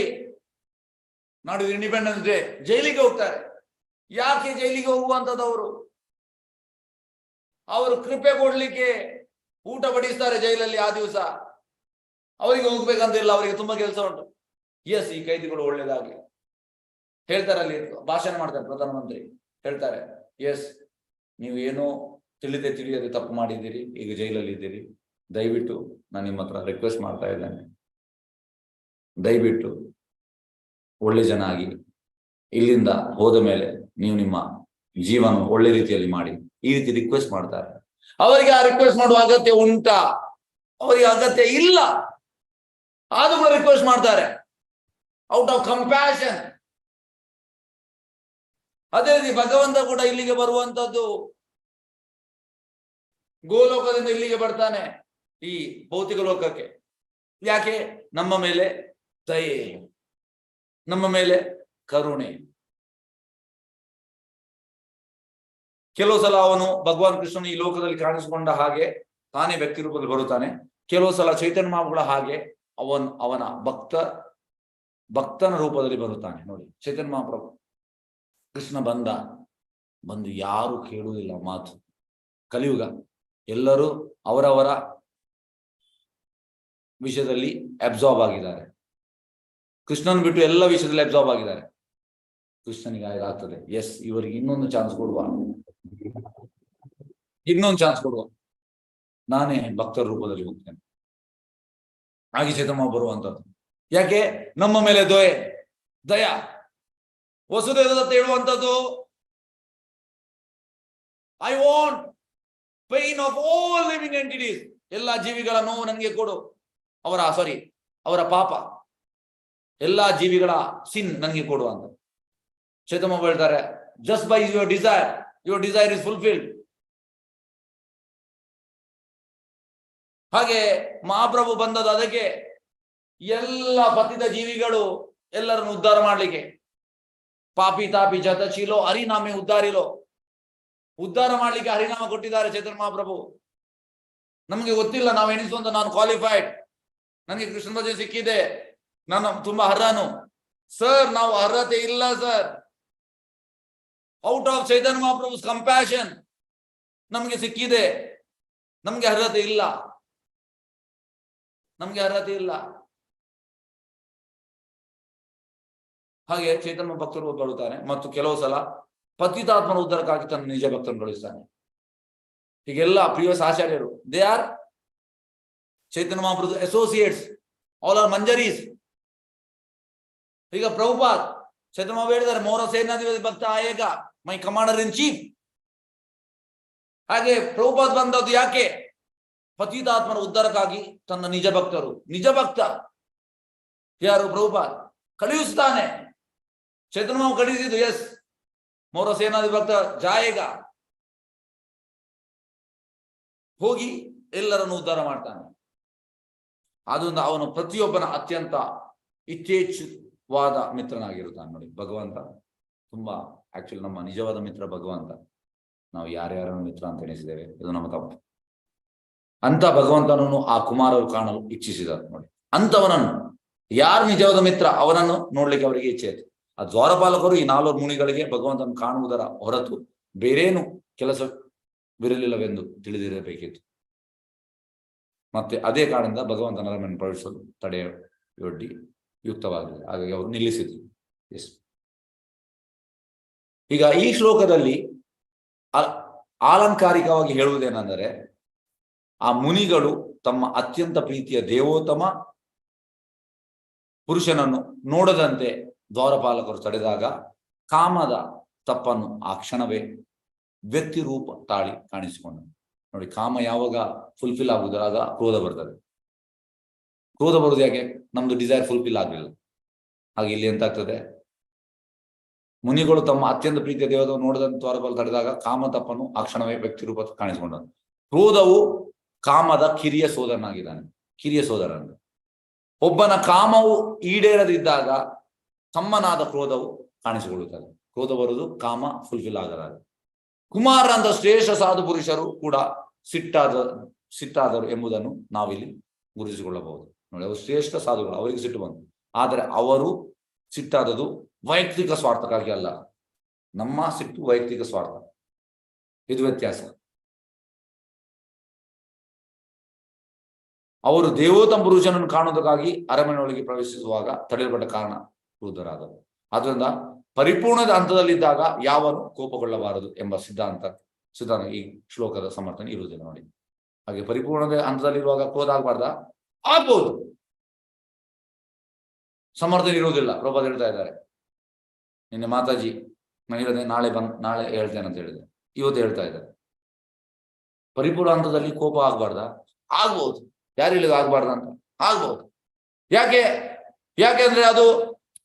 ನಾಡಿದ್ದು ಇಂಡಿಪೆಂಡೆನ್ಸ್ ಡೇ ಜೈಲಿಗೆ ಹೋಗ್ತಾರೆ. ಯಾಕೆ ಜೈಲಿಗೆ ಹೋಗುವಂತದ್ದು? ಅವರು ಕೃಪೆ ಕೊಡ್ಲಿಕ್ಕೆ ಊಟ ಬಡಿಸ್ತಾರೆ ಜೈಲಲ್ಲಿ ಆ ದಿವಸ. ಅವರಿಗೆ ಹೋಗ್ಬೇಕಂತ ಇಲ್ಲ, ಅವರಿಗೆ ತುಂಬಾ ಕೆಲಸ ಉಂಟು. ಎಸ್, ಈ ಕೈದಿಗಳು ಒಳ್ಳೇದಾಗಿ ಹೇಳ್ತಾರೆ, ಅಲ್ಲಿ ಭಾಷಣ ಮಾಡ್ತಾರೆ ಪ್ರಧಾನಮಂತ್ರಿ. ಹೇಳ್ತಾರೆ, ಎಸ್, ನೀವು ಏನೋ ತಿಳಿಯದೆ ತಪ್ಪು ಮಾಡಿದ್ದೀರಿ, ಈಗ ಜೈಲಲ್ಲಿ ಇದ್ದೀರಿ. ದಯವಿಟ್ಟು ನಾನು ನಿಮ್ಮ ಹತ್ರ ರಿಕ್ವೆಸ್ಟ್ ಮಾಡ್ತಾ ಇದ್ದೇನೆ, ದಯವಿಟ್ಟು ಒಳ್ಳೆ ಜನ ಆಗಿ ಇಲ್ಲಿಂದ ಹೋದ ಮೇಲೆ ನೀವು ನಿಮ್ಮ ಜೀವನ ಒಳ್ಳೆ ರೀತಿಯಲ್ಲಿ ಮಾಡಿ. ಈ ರೀತಿ ರಿಕ್ವೆಸ್ಟ್ ಮಾಡ್ತಾರೆ. ಅವರಿಗೆ ಆ ರಿಕ್ವೆಸ್ಟ್ ಮಾಡುವ ಅಗತ್ಯ ಉಂಟಾ? ಅವರಿಗೆ ಅಗತ್ಯ ಇಲ್ಲ, ಆದ್ರೂ ಕೂಡ ರಿಕ್ವೆಸ್ಟ್ ಮಾಡ್ತಾರೆ ಔಟ್ ಆಫ್ ಕಂಪ್ಯಾಷನ್. ಅದೇ ರೀತಿ ಭಗವಂತ ಕೂಡ ಇಲ್ಲಿಗೆ ಬರುವಂತದ್ದು ಗೋಲೋಕದಿಂದ ಇಲ್ಲಿಗೆ ಬರ್ತಾನೆ ಈ ಭೌತಿಕ ಲೋಕಕ್ಕೆ. ಯಾಕೆ? ನಮ್ಮ ಮೇಲೆ ದಯೆ, ನಮ್ಮ ಮೇಲೆ ಕರುಣೆ. ಕೆಲವು ಸಲ ಅವನು ಭಗವಾನ್ ಕೃಷ್ಣನು ಈ ಲೋಕದಲ್ಲಿ ಕಾಣಿಸಿಕೊಂಡ ಹಾಗೆ ತಾನೇ ವ್ಯಕ್ತಿ ರೂಪದಲ್ಲಿ ಬರುತ್ತಾನೆ. ಕೆಲವು ಸಲ ಚೈತನ್ಯ ಮಹಾಪ್ರಭುಗಳ ಹಾಗೆ ಅವನ ಭಕ್ತನ ರೂಪದಲ್ಲಿ ಬರುತ್ತಾನೆ. ನೋಡಿ, ಚೈತನ್ಯ ಮಹಾಪ್ರಭು ಕೃಷ್ಣ ಬಂದು ಯಾರು ಕೇಳುವುದಿಲ್ಲ ಮಾತು. ಕಲಿಯುಗ, ಎಲ್ಲರೂ ಅವರವರ ವಿಷಯದಲ್ಲಿ ಅಬ್ಸಾರ್ಬ್ ಆಗಿದ್ದಾರೆ. ಕೃಷ್ಣನ್ ಬಿಟ್ಟು ಎಲ್ಲ ವಿಷಯದಲ್ಲಿ ಅಬ್ಸಾರ್ಬ್ ಆಗಿದ್ದಾರೆ. ಕೃಷ್ಣನಿಗೆ ಆಗ್ತದೆ, ಎಸ್, ಇವರಿಗೆ ಇನ್ನೊಂದು ಚಾನ್ಸ್ ಕೊಡುವ, ನಾನೇ ಭಕ್ತರ ರೂಪದಲ್ಲಿ ಹೋಗ್ತೇನೆ. ಹಾಗೆ ಚೇತಮ್ಮ ಬರುವಂತದ್ದು. ಯಾಕೆ? ನಮ್ಮ ಮೇಲೆ ದಯ. ವಸುದೇವದತ್ತ ಹೇಳುವಂಥದ್ದು, I want pain of all living entities. ಎಲ್ಲಾ ಜೀವಿಗಳ ನೋವು ನನಗೆ ಕೊಡು. ಅವರ ಪಾಪ, ಎಲ್ಲಾ ಜೀವಿಗಳ ಸಿನ್ ನನಗೆ ಕೊಡು ಅಂತ ಚೇತಮ್ಮ ಹೇಳ್ತಾರೆ. Just by your desire is fulfilled. ಹಾಗೆ ಮಹಾಪ್ರಭು ಬಂದದ್ದು ಅದಕ್ಕೆ, ಎಲ್ಲ ಪತಿತ ಜೀವಿಗಳು ಎಲ್ಲರನ್ನು ಉದ್ಧಾರ ಮಾಡ್ಲಿಕ್ಕೆ. ಪಾಪಿ ತಾಪಿ ಜತ ಚೀಲೋ ಹರಿನಾಮೆ ಉದ್ಧಾರ ಮಾಡ್ಲಿಕ್ಕೆ ಹರಿನಾಮ ಕೊಟ್ಟಿದ್ದಾರೆ ಚೈತನ್ಯ ಮಹಾಪ್ರಭು. ನಮಗೆ ಗೊತ್ತಿಲ್ಲ, ನಾವು ಎಣಿಸುವಂತ ನಾನು ಕ್ವಾಲಿಫೈಡ್, ನನಗೆ ಕೃಷ್ಣ ಭಜನೆ ಸಿಕ್ಕಿದೆ, ನಾನು ತುಂಬಾ ಅರ್ಹನು. ಸರ್, ನಾವು ಅರ್ಹತೆ ಇಲ್ಲ sir. Out of Chaitanya Mahaprabhu's compassion ನಮಗೆ ಸಿಕ್ಕಿದೆ. ನಮ್ಗೆ ಅರ್ಹತೆ ಇಲ್ಲ. ಹಾಗೆ ಚೈತನ್ಯ ಭಕ್ತರು ಬರುತ್ತಾರೆ. ಮತ್ತು ಕೆಲವು ಸಲ ಪತಿತಾತ್ಮನ ಉದ್ಧಾರಕ್ಕಾಗಿ ತನ್ನ ನಿಜ ಭಕ್ತರನ್ನು ಕಳಿಸ್ತಾನೆ. ಹೀಗೆಲ್ಲ ಪ್ರಿಯಸ್ ಆಚಾರ್ಯರು, ದೇ ಆರ್ ಚೈತನ್ಯ ಮಹಾಪ್ರಭು ಅಸೋಸಿಯೇಟ್ಸ್, ಆಲ್ ಆರ್ ಮಂಜರೀಸ್. ಈಗ ಪ್ರಭುಪಾದ್ ಚೈತನ್ಯ ಮಹಾಪ್ರಭು ಹೇಳಿದ್ದಾರೆ, ಮೋರ ಸೇನಾಧಿಪತಿ ಭಕ್ತ ಆಯೇಗ ಮೈ ಕಮಾಂಡರ್ ಇನ್ ಚೀಫ್. ಹಾಗೆ ಪ್ರಭುಪಾದ್ ಬಂದದ್ದು ಯಾಕೆ? ಪತಿತಾತ್ಮನ ಉದ್ಧಾರಕ್ಕಾಗಿ ತನ್ನ ನಿಜ ಭಕ್ತ ಯಾರು? ಪ್ರಭುಪಾದ್ ಕಳುಹಿಸ್ತಾನೆ. ಚೈತನ್ಯ ಮಹಾಪ್ರಭು ಕಳಿಸಿದ್ದು, ಎಸ್, ಮೋರ ಸೇನಾಧಿಪತಿ ಭಕ್ತ ಜಾಯೇಗ, ಹೋಗಿ ಎಲ್ಲರನ್ನು ಉದ್ಧಾರ ಮಾಡ್ತಾನೆ. ಆದ್ದರಿಂದ ಅವನು ಪ್ರತಿಯೊಬ್ಬನ ಅತ್ಯಂತ ಇತ್ಯೇಚ್ಛವಾದ ಮಿತ್ರನಾಗಿರುತ್ತಾನೆ. ನೋಡಿ, ಭಗವಂತ ತುಂಬಾ ಆಕ್ಚುಲಿ ನಮ್ಮ ನಿಜವಾದ ಮಿತ್ರ ಭಗವಂತ. ನಾವು ಯಾರ್ಯಾರನ್ನು ಮಿತ್ರ ಅಂತ ಎಣಿಸಿದ್ದೇವೆ, ಇದು ನಮ್ಮ ತಪ್ಪು. ಅಂತ ಭಗವಂತನನ್ನು ಆ ಕುಮಾರರು ಕಾಣಲು ಇಚ್ಛಿಸಿದರು. ನೋಡಿ, ಅಂತವನನ್ನು ಯಾರು ನಿಜವಾದ ಮಿತ್ರ ಅವನನ್ನು ನೋಡ್ಲಿಕ್ಕೆ ಅವರಿಗೆ ಇಚ್ಛೆ ಆಯ್ತು. ಆ ದ್ವಾರಪಾಲಕರು ಈ 4 ಮುನಿಗಳಿಗೆ ಭಗವಂತನ ಕಾಣುವುದರ ಹೊರತು ಬೇರೇನು ಕೆಲಸವಿರಲಿಲ್ಲವೆಂದು ತಿಳಿದಿರಬೇಕಿತ್ತು. ಮತ್ತೆ ಅದೇ ಕಾರಣದಿಂದ ಭಗವಂತನ ಅರಮನೆ ಪ್ರವೇಶಿಸಲು ತಡೆಯೊಡ್ಡಿ ಯುಕ್ತವಾಗಲಿಲ್ಲ. ಹಾಗಾಗಿ ಅವರು ನಿಲ್ಲಿಸಿದ್ರು. ಎಸ್, ಈಗ ಈ ಶ್ಲೋಕದಲ್ಲಿ ಆಲಂಕಾರಿಕವಾಗಿ ಹೇಳುವುದೇನೆಂದರೆ, ಆ ಮುನಿಗಳು ತಮ್ಮ ಅತ್ಯಂತ ಪ್ರೀತಿಯ ದೇವೋತ್ತಮ ಪುರುಷನನ್ನು ನೋಡದಂತೆ ದ್ವಾರಪಾಲಕರು ತಡೆದಾಗ ಕಾಮದ ತಪ್ಪನ್ನು ಆ ಕ್ಷಣವೇ ವ್ಯಕ್ತಿ ರೂಪ ತಾಳಿ ಕಾಣಿಸಿಕೊಂಡನು. ನೋಡಿ, ಕಾಮ ಯಾವಾಗ ಫುಲ್ಫಿಲ್ ಆಗುವುದಾಗ ಕ್ರೋಧ ಬರ್ತದೆ. ಕ್ರೋಧ ಬರುವುದು ಯಾಕೆ? ನಮ್ದು ಡಿಸೈರ್ ಫುಲ್ಫಿಲ್ ಆಗಲಿಲ್ಲ. ಹಾಗೆ ಇಲ್ಲಿ ಎಂತಾಗ್ತದೆ? ಮುನಿಗಳು ತಮ್ಮ ಅತ್ಯಂತ ಪ್ರೀತಿಯ ದೇವರನ್ನು ನೋಡದಂತ ದ್ವಾರಪಾಲ ತಡೆದಾಗ ಕಾಮತಪ್ಪನು ಆ ಕ್ಷಣವೇ ವ್ಯಕ್ತಿ ರೂಪ ಕಾಣಿಸಿಕೊಂಡನು. ಕ್ರೋಧವು ಕಾಮದ ಕಿರಿಯ ಸೋದರನಾಗಿದ್ದಾನೆ. ಕಿರಿಯ ಸೋದರ ಅಂದ್ರೆ ಒಬ್ಬನ ಕಾಮವು ಈಡೇರದಿದ್ದಾಗ ತಮ್ಮನಾದ ಕ್ರೋಧವು ಕಾಣಿಸಿಕೊಳ್ಳುತ್ತದೆ. ಕ್ರೋಧ ಬರುವುದು ಕಾಮ ಫುಲ್ಫಿಲ್ ಆಗದಾಗ. ಕುಮಾರ ಅಂತ ಶ್ರೇಷ್ಠ ಸಾಧು ಪುರುಷರು ಕೂಡ ಸಿಟ್ಟಾದರು ಎಂಬುದನ್ನು ನಾವಿಲ್ಲಿ ಗುರುತಿಸಿಕೊಳ್ಳಬಹುದು. ನೋಡಿ, ಅವರು ಶ್ರೇಷ್ಠ ಸಾಧುಗಳು, ಅವರಿಗೆ ಸಿಟ್ಟು ಬಂತು. ಆದರೆ ಅವರು ಸಿಟ್ಟಾದದು ವೈಯಕ್ತಿಕ ಸ್ವಾರ್ಥಕ್ಕಾಗಿ ಅಲ್ಲ. ನಮ್ಮ ಸಿಟ್ಟು ವೈಯಕ್ತಿಕ ಸ್ವಾರ್ಥ, ಇದು ವ್ಯತ್ಯಾಸ. ಅವರು ದೇವೋತ್ತಮ ಪುರುಷನನ್ನು ಕಾಣುವುದಕ್ಕಾಗಿ ಅರಮನೆಯೊಳಗೆ ಪ್ರವೇಶಿಸುವಾಗ ತಡೆಯಲ್ಪಟ್ಟ ಕಾರಣ ಕ್ರುದ್ಧರಾದರು. ಆದ್ದರಿಂದ ಪರಿಪೂರ್ಣದ ಹಂತದಲ್ಲಿದ್ದಾಗ ಯಾವನು ಕೋಪಗೊಳ್ಳಬಾರದು ಎಂಬ ಸಿದ್ಧಾಂತ ಈ ಶ್ಲೋಕದ ಸಮರ್ಥನೆ ಇರುವುದಿಲ್ಲ. ನೋಡಿ, ಹಾಗೆ ಪರಿಪೂರ್ಣದ ಹಂತದಲ್ಲಿರುವಾಗ ಕ್ರೋಧ ಆಗಬಾರ್ದ? ಆಗ್ಬಹುದು, ಸಮರ್ಥನೆ ಇರುವುದಿಲ್ಲ. ಪ್ರಭಾತ್ ಹೇಳ್ತಾ ಇದ್ದಾರೆ, ನಿನ್ನೆ ಮಾತಾಜಿ ನಾನು ಹೇಳಿದೆ ನಾಳೆ ಹೇಳ್ತೇನೆ ಅಂತ ಹೇಳಿದೆ, ಇವತ್ತು ಹೇಳ್ತಾ ಇದ್ದಾರೆ. ಪರಿಪೂರ್ಣ ಹಂತದಲ್ಲಿ ಕೋಪ ಆಗ್ಬಾರ್ದ? ಆಗ್ಬಹುದು. ಯಾರು ಹೇಳಿದ ಆಗ್ಬಾರ್ದ ಅಂತ? ಆಗ್ಬಹುದು. ಯಾಕೆಂದ್ರೆ ಅದು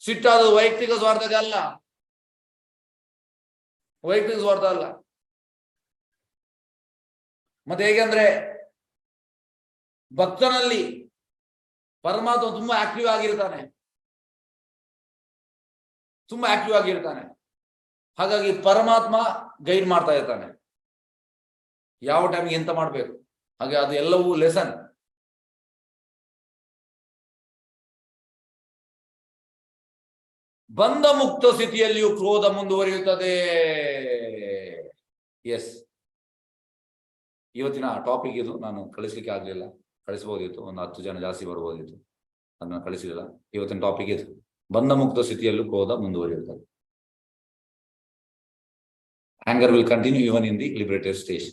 ಸಿಟ್ಟಾದ ವೈಯಕ್ತಿಕ ಸ್ವಾರ್ಥಕ್ಕೆ ಅಲ್ಲ, ವೈಯಕ್ತಿಕ ಸ್ವಾರ್ಥ ಅಲ್ಲ. ಮತ್ತೆ ಹೇಗೆಂದ್ರೆ ಭಕ್ತನಲ್ಲಿ ಪರಮಾತ್ಮ ತುಂಬಾ ಆಕ್ಟಿವ್ ಆಗಿರ್ತಾನೆ. ಹಾಗಾಗಿ ಪರಮಾತ್ಮ ಗೈಡ್ ಮಾಡ್ತಾ ಇರ್ತಾನೆ, ಯಾವ ಟೈಮ್ಗೆ ಎಂತ ಮಾಡ್ಬೇಕು. ಹಾಗೆ ಅದು ಎಲ್ಲವೂ ಲೆಸನ್. ಬಂಧ ಮುಕ್ತ ಸ್ಥಿತಿಯಲ್ಲಿಯೂ ಕ್ರೋಧ ಮುಂದುವರಿಯುತ್ತದೆ. ಎಸ್, ಇವತ್ತಿನ ಟಾಪಿಕ್ ಇದು. ನಾನು ಕಳಿಸ್ಲಿಕ್ಕೆ ಆಗ್ಲಿಲ್ಲ, ಕಳಿಸಬಹುದಿತ್ತು, ಒಂದು 10 ಜನ ಜಾಸ್ತಿ ಬರ್ಬೋದಿತ್ತು, ಅದನ್ನ ಕಳಿಸಲಿಲ್ಲ. ಇವತ್ತಿನ ಟಾಪಿಕ್ ಇದು, ಬಂಧ ಮುಕ್ತ ಸ್ಥಿತಿಯಲ್ಲೂ ಕ್ರೋಧ ಮುಂದುವರಿಯುತ್ತದೆ. Anger will continue even in the liberated stage.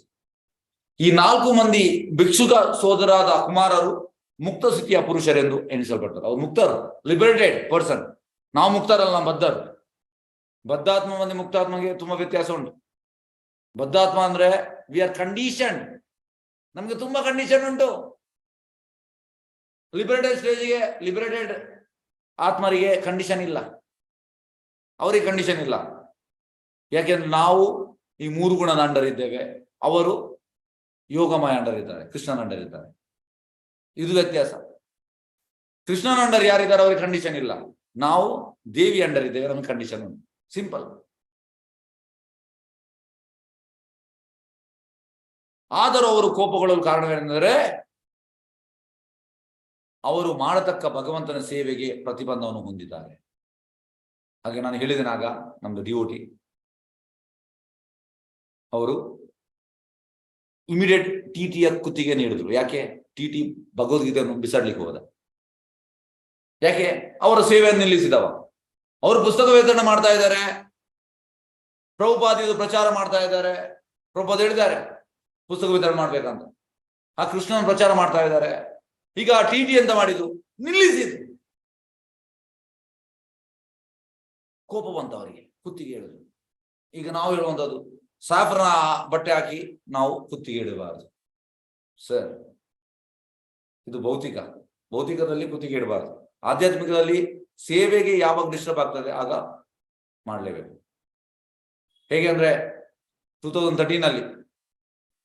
ಈ 4 ಮಂದಿ ಭಿಕ್ಷುಕ ಸೋದರಾದ ಕುಮಾರರು ಮುಕ್ತ ಸ್ಥಿತಿಯ ಪುರುಷರೆಂದು ಎಣಿಸಲ್ಪಟ್ಟರು. ಅವ್ರು ಮುಕ್ತರು, ಲಿಬರೇಟೆಡ್ ಪರ್ಸನ್. ನಾವು ಮುಕ್ತರಲ್ಲ, ನಾವು ಬದ್ಧರು. ಬದ್ಧಾತ್ಮ ಮಂದಿ ಮುಕ್ತಾತ್ಮಗೆ ತುಂಬಾ ವ್ಯತ್ಯಾಸ ಉಂಟು. ಬದ್ಧಾತ್ಮ ಅಂದ್ರೆ ವಿ ಆರ್ ಕಂಡೀಷನ್, ನಮ್ಗೆ ತುಂಬಾ ಕಂಡೀಷನ್ ಉಂಟು. ಲಿಬರೇಟೆಡ್ ಸ್ಟೇಜ್ಗೆ, ಲಿಬರೇಟೆಡ್ ಆತ್ಮರಿಗೆ ಕಂಡೀಷನ್ ಇಲ್ಲ, ಅವರಿಗೆ ಕಂಡೀಷನ್ ಇಲ್ಲ. ಯಾಕೆಂದ್ರೆ ನಾವು ಈ 3 ಗುಣದ ಅಂಡರ್ ಇದ್ದೇವೆ, ಅವರು ಯೋಗಮಯ ಅಂಡರ್ ಇದ್ದಾರೆ, ಕೃಷ್ಣನ ಅಂಡರ್ ಇದ್ದಾರೆ. ಇದು ವ್ಯತ್ಯಾಸ. ಕೃಷ್ಣನ ಅಂಡರ್ ಯಾರಿದ್ದಾರೆ ಅವರಿಗೆ ಕಂಡೀಷನ್ ಇಲ್ಲ, ನಾವು ದೇವಿ ಅಂಡರ್ ಇದ್ದೇವೆ, ನಮಗೆ ಕಂಡೀಷನ್ ಉಂಟು. ಸಿಂಪಲ್. ಆದರೂ ಅವರು ಕೋಪಗೊಳ್ಳಲು ಕಾರಣವೇನೆಂದರೆ ಅವರು ಮಾಡತಕ್ಕ ಭಗವಂತನ ಸೇವೆಗೆ ಪ್ರತಿಬಂಧವನ್ನು ಹೊಂದಿದ್ದಾರೆ. ಹಾಗೆ ನಾನು ಹೇಳಿದೆನಾಗ ನಮ್ದು ಡಿಒಟಿ ಅವರು ಇಮಿಡಿಯೇಟ್ ಟಿಟಿಯ ಕುತ್ತಿಗೆ ನೀಡಿದ್ರು. ಯಾಕೆ? ಟಿಟಿ ಭಗವದ್ಗೀತೆಯನ್ನು ಬಿಸಾಡ್ಲಿಕ್ಕೆ ಹೋದ. ಯಾಕೆ? ಅವರ ಸೇವೆಯನ್ನು ನಿಲ್ಲಿಸಿದವ. ಅವರು ಪುಸ್ತಕ ವಿತರಣೆ ಮಾಡ್ತಾ ಇದ್ದಾರೆ, ಪ್ರಭುಪಾದಿದು ಪ್ರಚಾರ ಮಾಡ್ತಾ ಇದ್ದಾರೆ. ಪ್ರಭುಪಾದ ಹೇಳಿದ್ದಾರೆ ಪುಸ್ತಕ ವಿತರಣೆ ಮಾಡ್ಬೇಕಂತ. ಆ ಕೃಷ್ಣನ ಪ್ರಚಾರ ಮಾಡ್ತಾ ಇದ್ದಾರೆ. ಈಗ ಟಿಟಿ ಅಂತ ಮಾಡಿದ್ದು ನಿಲ್ಲಿಸಿದ್ರು. ಕೋಪ ಬಂತ ಅವರಿಗೆ, ಕುತ್ತಿಗೆ ಹೇಳಿದ್ರು. ಈಗ ನಾವು ಹೇಳುವಂಥದ್ದು ಸಾಫ್ರನ ಬಟ್ಟೆ ಹಾಕಿ ನಾವು ಕುತ್ತಿಗೆ ಇಡಬಾರದು ಸರ್. ಇದು ಭೌತಿಕದಲ್ಲಿ ಕುತ್ತಿಗೆ ಇಡಬಾರದು. ಆಧ್ಯಾತ್ಮಿಕದಲ್ಲಿ ಸೇವೆಗೆ ಯಾವಾಗ ಡಿಸ್ಟರ್ಬ್ ಆಗ್ತದೆ ಆಗ ಮಾಡಲೇಬೇಕು. ಹೇಗೆ ಅಂದ್ರೆ 2013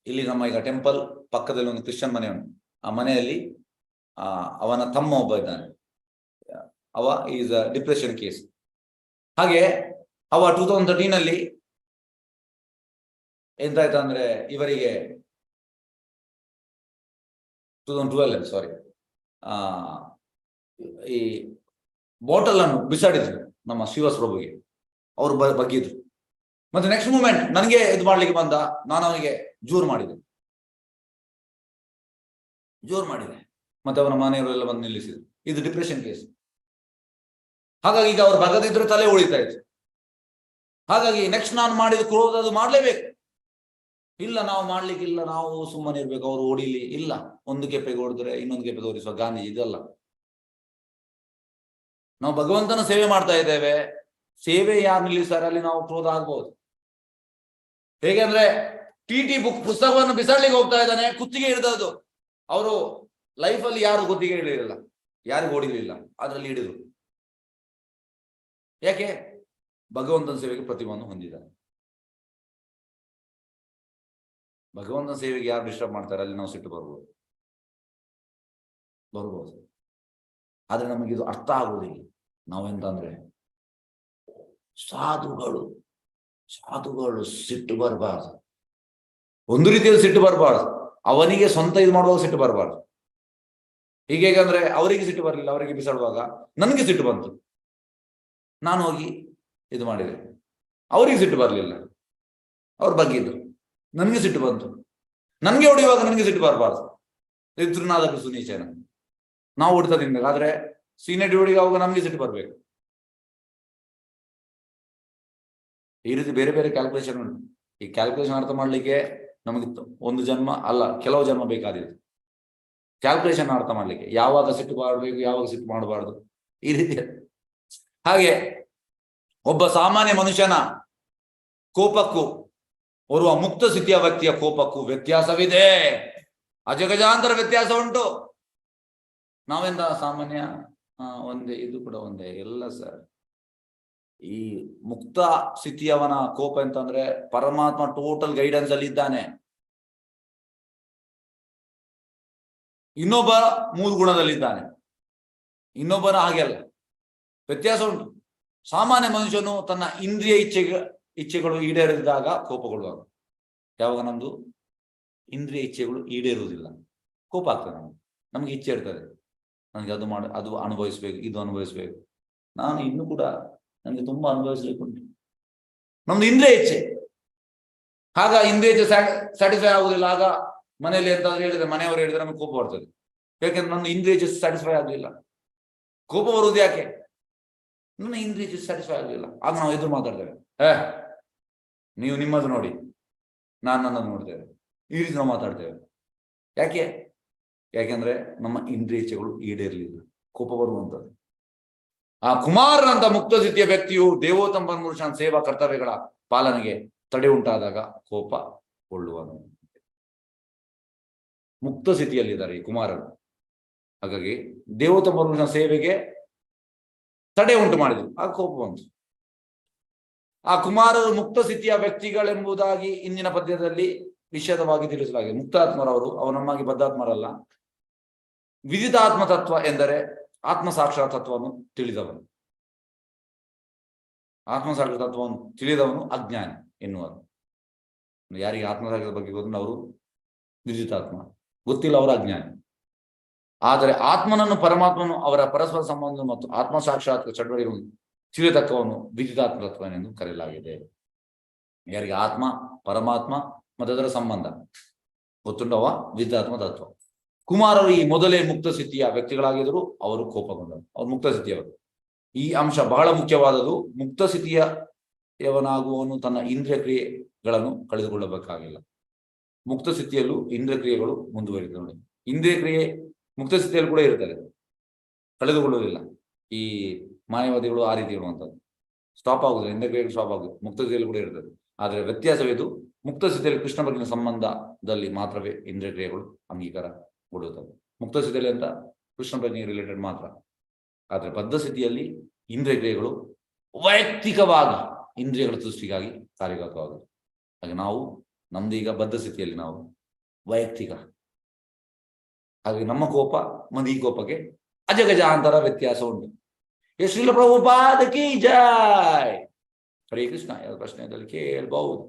ಇಲ್ಲಿ ನಮ್ಮ ಈಗ ಟೆಂಪಲ್ ಪಕ್ಕದಲ್ಲಿ ಒಂದು ಕ್ರಿಶ್ಚಿಯನ್ ಮನೆ ಉಂಟು. ಆ ಮನೆಯಲ್ಲಿ ಅವನ ತಮ್ಮ ಒಬ್ಬ ಇದ್ದಾನೆ. ಅವ ಈಸ್ ಅ ಡಿಪ್ರೆಷನ್ ಕೇಸ್. ಹಾಗೆ ಅವ 2013 ಎಂತಾಯ್ತು ಅಂದ್ರೆ ಇವರಿಗೆ 2012 ಸಾರಿ ಈ ಬಾಟಲ್ ಅನ್ನು ಬಿಸಾಡಿದ್ರು ನಮ್ಮ ಶ್ರೀವಾಸ್ ಪ್ರಭುಗೆ. ಅವರು ಬಗ್ಗಿದ್ರು. ಮತ್ತೆ ನೆಕ್ಸ್ಟ್ ಮೂಮೆಂಟ್ ನನಗೆ ಇದು ಮಾಡ್ಲಿಕ್ಕೆ ಬಂದ, ನಾನು ಅವನಿಗೆ ಜೋರು ಮಾಡಿದೆ. ಮತ್ತೆ ಅವನ ಮನೆಯವರೆಲ್ಲ ಬಂದು ನಿಲ್ಲಿಸಿದ್ರು. ಇದು ಡಿಪ್ರೆಷನ್ ಕೇಸ್. ಹಾಗಾಗಿ ಈಗ ಅವ್ರು ಬಗದಿದ್ರೆ ತಲೆ ಉಳಿತಾ ಇತ್ತು. ಹಾಗಾಗಿ ನೆಕ್ಸ್ಟ್ ನಾನು ಮಾಡಿದ ಕ್ರೋಧ ಅದು ಮಾಡ್ಲೇಬೇಕು. ಇಲ್ಲ ನಾವು ಮಾಡ್ಲಿಕ್ಕಿಲ್ಲ, ನಾವು ಸುಮ್ಮನೆ ಇರ್ಬೇಕು, ಅವರು ಓಡಿಲಿ. ಇಲ್ಲ, ಒಂದು ಕೆಪ್ಪೆಗೆ ಹೊಡೆದ್ರೆ ಇನ್ನೊಂದು ಕೆಪ್ಪೆ ತೋರಿಸುವ ಗಾಂಧಿ ಇದಲ್ಲ. ನಾವು ಭಗವಂತನ ಸೇವೆ ಮಾಡ್ತಾ ಇದ್ದೇವೆ. ಸೇವೆ ಯಾರು ನಿಲ್ಲಿಸ್ತಾರೆ ಅಲ್ಲಿ ನಾವು ಕ್ರೋಧ ಆಗ್ಬಹುದು. ಹೇಗೆ ಅಂದ್ರೆ ಟಿಟಿ ಪುಸ್ತಕವನ್ನು ಬಿಸಾಡ್ಲಿಕ್ಕೆ ಹೋಗ್ತಾ ಇದ್ದಾನೆ, ಕುತ್ತಿಗೆ ಹಿಡಿದದ್ದು. ಅವರು ಲೈಫಲ್ಲಿ ಯಾರು ಕುತ್ತಿಗೆ ಹಿಡಿಲಿಲ್ಲ, ಯಾರಿಗೂ ಓಡಿಲಿಲ್ಲ, ಅದರಲ್ಲಿ ಹಿಡಿದ್ರು. ಯಾಕೆ? ಭಗವಂತನ ಸೇವೆಗೆ ಪ್ರತಿಭೆಯನ್ನು ಹೊಂದಿದ್ದಾರೆ. ಭಗವಂತನ ಸೇವೆಗೆ ಯಾರು ಡಿಸ್ಟರ್ಬ್ ಮಾಡ್ತಾರೆ ಅಲ್ಲಿ ನಾವು ಸಿಟ್ಟು ಬರ್ಬೋದು. ಆದ್ರೆ ನಮಗಿದು ಅರ್ಥ ಆಗುವುದಿಲ್ಲ. ನಾವೆಂತಂದ್ರೆ ಸಾಧುಗಳು ಸಿಟ್ಟು ಬರಬಾರ್ದು. ಒಂದು ರೀತಿಯಲ್ಲಿ ಸಿಟ್ಟು ಬರಬಾರ್ದು. ಅವನಿಗೆ ಸ್ವಂತ ಇದು ಮಾಡುವಾಗ ಸಿಟ್ಟು ಬರಬಾರ್ದು. ಹೀಗೇಗಂದ್ರೆ ಅವರಿಗೆ ಸಿಟ್ಟು ಬರಲಿಲ್ಲ, ಅವರಿಗೆ ಬಿಸಾಡುವಾಗ ನನಗೆ ಸಿಟ್ಟು ಬಂತು, ನಾನು ಹೋಗಿ ಇದು ಮಾಡಿದೆ, ಅವರಿಗೆ ಸಿಟ್ಟು ಬರಲಿಲ್ಲ, ಅವ್ರ ಬಗ್ಗಿದ್ದು, ನನಗೆ ಸಿಟ್ಟು ಬಂತು. ನನಗೆ ಹೊಡೆಯುವಾಗ ನನಗೆ ಸಿಟ್ಟು ಬರಬಾರ್ದು. ಪಿತೃನಾದಪಿ ಸುನೀಚನ, ನಾವು ಹೊಡ್ತಾ ತಿನ್ಬೇಕು. ಆದ್ರೆ ಸೀನಿಯರ್ ಹೊಡಿಗೆ ಅವಾಗ ನಮ್ಗೆ ಸಿಟ್ಟು ಬರ್ಬೇಕು. ಈ ರೀತಿ ಬೇರೆ ಬೇರೆ ಕ್ಯಾಲ್ಕುಲೇಷನ್ ಉಂಟು. ಈ ಕ್ಯಾಲ್ಕುಲೇಷನ್ ಅರ್ಥ ಮಾಡ್ಲಿಕ್ಕೆ ನಮಗಿತ್ತು ಒಂದು ಜನ್ಮ ಅಲ್ಲ, ಕೆಲವು ಜನ್ಮ ಬೇಕಾದಿತ್ತು ಕ್ಯಾಲ್ಕುಲೇಷನ್ ಅರ್ಥ ಮಾಡ್ಲಿಕ್ಕೆ. ಯಾವಾಗ ಸಿಟ್ಟು ಮಾಡಬೇಕು, ಯಾವಾಗ ಸಿಟ್ಟು ಮಾಡಬಾರ್ದು, ಈ ರೀತಿ. ಹಾಗೆ ಒಬ್ಬ ಸಾಮಾನ್ಯ ಮನುಷ್ಯನ ಕೋಪಕ್ಕೂ ಓರ್ವ ಮುಕ್ತ ಸ್ಥಿತಿಯ ವ್ಯಕ್ತಿಯ ಕೋಪಕ್ಕೂ ವ್ಯತ್ಯಾಸವಿದೆ. ಅಜಗಜಾಂತರ ವ್ಯತ್ಯಾಸ ಉಂಟು. ನಾವೆಂದ ಸಾಮಾನ್ಯ ಒಂದೇ, ಇದು ಕೂಡ ಒಂದೇ ಎಲ್ಲ ಸರ್. ಈ ಮುಕ್ತ ಸ್ಥಿತಿಯವನ ಕೋಪ ಅಂತಂದ್ರೆ ಪರಮಾತ್ಮ ಟೋಟಲ್ ಗೈಡೆನ್ಸ್ ಅಲ್ಲಿ ಇದ್ದಾನೆ. ಇನ್ನೊಬ್ಬ ಮೂಲ ಗುಣದಲ್ಲಿದ್ದಾನೆ, ಇನ್ನೊಬ್ಬನ ಹಾಗೆ ಅಲ್ಲ, ವ್ಯತ್ಯಾಸ ಉಂಟು. ಸಾಮಾನ್ಯ ಮನುಷ್ಯನು ತನ್ನ ಇಂದ್ರಿಯ ಇಚ್ಛೆಗಳು ಈಡೇರಿದಾಗ ಕೋಪಗೊಳ್ಳುವಾಗ, ಯಾವಾಗ ನಮ್ದು ಇಂದ್ರಿಯ ಇಚ್ಛೆಗಳು ಈಡೇರುವುದಿಲ್ಲ ಕೋಪ ಆಗ್ತದೆ. ನಮ್ಗೆ ಇಚ್ಛೆ ಇರ್ತದೆ, ನನಗೆ ಅದು ಅದು ಅನುಭವಿಸ್ಬೇಕು, ಇದು ಅನುಭವಿಸ್ಬೇಕು. ನಾನು ಇನ್ನೂ ಕೂಡ ನನಗೆ ತುಂಬಾ ಅನುಭವಿಸ್ಲಿಕ್ಕೆ ಉಂಟು, ನಮ್ದು ಇಂದ್ರಿಯ ಇಚ್ಛೆ. ಆಗ ಇಂದ್ರಿಯ ಇಚ್ಛೆ ಸ್ಯಾಟಿಸ್ಫೈ ಆಗುದಿಲ್ಲ. ಆಗ ಮನೆಯಲ್ಲಿ ಅಂತ ಹೇಳಿದ್ರೆ, ಮನೆಯವರು ಹೇಳಿದ್ರೆ ನಮಗೆ ಕೋಪ ಬರ್ತದೆ. ಯಾಕೆಂದ್ರೆ ನನ್ನ ಇಂದ್ರಿಯ ಇಚ್ಛೆ ಸ್ಯಾಟಿಸ್ಫೈ ಆಗಲಿಲ್ಲ. ಕೋಪ ಬರುವುದು ಯಾಕೆ? ನನ್ನ ಇಂದ್ರಿಯ ಇಚ್ಛೆ ಸ್ಯಾಟಿಸ್ಫೈ ಆಗಲಿಲ್ಲ. ಆಗ ನಾವು ಎದುರು ಮಾತಾಡ್ತೇವೆ, ನೀವು ನಿಮ್ಮದು ನೋಡಿ, ನಾನು ನನ್ನದು ನೋಡ್ತೇವೆ. ಈ ರೀತಿ ನಾವು ಮಾತಾಡ್ತೇವೆ. ಯಾಕೆಂದ್ರೆ ನಮ್ಮ ಇಂದ್ರಿಯ ಇಚ್ಛೆಗಳು ಈಡೇರಲಿಲ್ಲ, ಕೋಪ ಬರುವಂಥದ್ದು. ಆ ಕುಮಾರನಂತ ಮುಕ್ತ ಸ್ಥಿತಿಯ ವ್ಯಕ್ತಿಯು ದೇವೋತ್ತಮ ಪರಮಪುರುಷನ ಸೇವಾ ಕರ್ತವ್ಯಗಳ ಪಾಲನೆಗೆ ತಡೆ ಉಂಟಾದಾಗ ಕೋಪ ಕೊಳ್ಳುವನು. ಮುಕ್ತ ಸ್ಥಿತಿಯಲ್ಲಿದ್ದಾರೆ ಈ ಕುಮಾರರು. ಹಾಗಾಗಿ ದೇವೋತ್ತಮ ಪರಮಪುರುಷನ ಸೇವೆಗೆ ತಡೆ ಉಂಟು ಮಾಡಿದ್ರು, ಆಗ ಕೋಪ ಬಂತು. ಆ ಕುಮಾರರು ಮುಕ್ತ ಸ್ಥಿತಿಯ ವ್ಯಕ್ತಿಗಳೆಂಬುದಾಗಿ ಇಂದಿನ ಪದ್ಯದಲ್ಲಿ ವಿಷದವಾಗಿ ತಿಳಿಸಲಾಗಿದೆ. ಮುಕ್ತಾತ್ಮರವರು ಅವನಮ್ಮಾಗಿ ಬದ್ಧಾತ್ಮರಲ್ಲ. ವಿದಿತಾತ್ಮ ತತ್ವ ಎಂದರೆ ಆತ್ಮ ಸಾಕ್ಷಾತ್ ತತ್ವವನ್ನು ತಿಳಿದವನು. ಆತ್ಮ ಸಾಕ್ಷಾತ್ ತತ್ವವನ್ನು ತಿಳಿದವನು ಅಜ್ಞಾನಿ ಎನ್ನುವರು. ಯಾರಿಗೆ ಆತ್ಮ ಸಾಕ್ಷಾತ್ ಬಗ್ಗೆ ಗೊತ್ತಿಲ್ಲ ಅವರು ವಿದಿತಾತ್ಮ, ಗೊತ್ತಿಲ್ಲ ಅವರು ಅಜ್ಞಾನಿ. ಆದರೆ ಆತ್ಮನನ್ನು ಪರಮಾತ್ಮನು ಅವರ ಪರಸ್ಪರ ಸಂಬಂಧ ಮತ್ತು ಆತ್ಮ ಸಾಕ್ಷಾತ್ ಚಟುವಟಿಕೆಗಳನ್ನು ತಿಳಿಯತಕ್ಕವನು ವಿದಿತಾತ್ಮ ತತ್ವನೆಂದು ಕರೆಯಲಾಗಿದೆ. ಯಾರಿಗೆ ಆತ್ಮ ಪರಮಾತ್ಮ ಮತ್ತು ಅದರ ಸಂಬಂಧ ಗೊತ್ತುಂಟವ ವಿದಿತಾತ್ಮ ತತ್ವ. ಕುಮಾರರು ಈ ಮೊದಲೇ ಮುಕ್ತ ಸ್ಥಿತಿಯ ವ್ಯಕ್ತಿಗಳಾಗಿದ್ದರು, ಅವರು ಕೋಪಗೊಂಡರು, ಅವರು ಮುಕ್ತ ಸ್ಥಿತಿಯವರು. ಈ ಅಂಶ ಬಹಳ ಮುಖ್ಯವಾದದ್ದು. ಮುಕ್ತ ಸ್ಥಿತಿಯವನಾಗುವವನು ತನ್ನ ಇಂದ್ರಿಯ ಕ್ರಿಯೆಗಳನ್ನು ಕಳೆದುಕೊಳ್ಳಬೇಕಾಗಿಲ್ಲ. ಮುಕ್ತ ಸ್ಥಿತಿಯಲ್ಲೂ ಇಂದ್ರಿಯ ಕ್ರಿಯೆಗಳು ಮುಂದುವರಿತದೆ ನೋಡಿ. ಇಂದ್ರಿಯ ಕ್ರಿಯೆ ಮುಕ್ತ ಸ್ಥಿತಿಯಲ್ಲಿ ಕೂಡ ಇರ್ತದೆ, ಕಳೆದುಕೊಳ್ಳುವುದಿಲ್ಲ. ಈ ಮಾಯಾವಾದಿಗಳು ಆ ರೀತಿ ಇರುವಂಥದ್ದು ಸ್ಟಾಪ್ ಆಗುದಿಲ್ಲ, ಇಂದ್ರಿಯ ಕ್ರಿಯೆಗಳು ಸ್ಟಾಪ್ ಆಗುದು, ಮುಕ್ತ ಸ್ಥಿತಿಯಲ್ಲಿ ಕೂಡ ಇರ್ತದೆ. ಆದರೆ ವ್ಯತ್ಯಾಸವಿದು, ಮುಕ್ತ ಸ್ಥಿತಿಯಲ್ಲಿ ಕೃಷ್ಣ ಬಗೆಗಿನ ಸಂಬಂಧದಲ್ಲಿ ಮಾತ್ರವೇ ಇಂದ್ರಿಯ ಕ್ರಿಯೆಗಳು ಅಂಗೀಕಾರಗೊಳ್ಳುತ್ತವೆ. ಮುಕ್ತ ಸ್ಥಿತಿಯಲ್ಲಿ ಅಂತ ಕೃಷ್ಣ ಪ್ರಜ್ಞೆ ರಿಲೇಟೆಡ್ ಮಾತ್ರ. ಆದರೆ ಬದ್ಧ ಸ್ಥಿತಿಯಲ್ಲಿ ಇಂದ್ರಿಯ ಕ್ರಿಯೆಗಳು ವೈಯಕ್ತಿಕವಾಗಿ ಇಂದ್ರಿಯಗಳ ಸೃಷ್ಟಿಗಾಗಿ ಕಾರ್ಯಗತವಾಗುವುದು. ಹಾಗೆ ನಾವು ನಮ್ದೀಗ ಬದ್ಧ ಸ್ಥಿತಿಯಲ್ಲಿ ನಾವು ವೈಯಕ್ತಿಕ. ಹಾಗೆ ನಮ್ಮ ಕೋಪ ಮತ್ತು ಈ ಕೋಪಕ್ಕೆ ಅಜಗಜಾಂತರ ವ್ಯತ್ಯಾಸ ಉಂಟು. ಶ್ರೀಲ ಪ್ರಭುಪಾದ ಕಿ ಜೈ. ಹರೇ ಕೃಷ್ಣ. ಯಾವ ಪ್ರಶ್ನೆಯಲ್ಲಿ ಕೇಳಬಹುದು.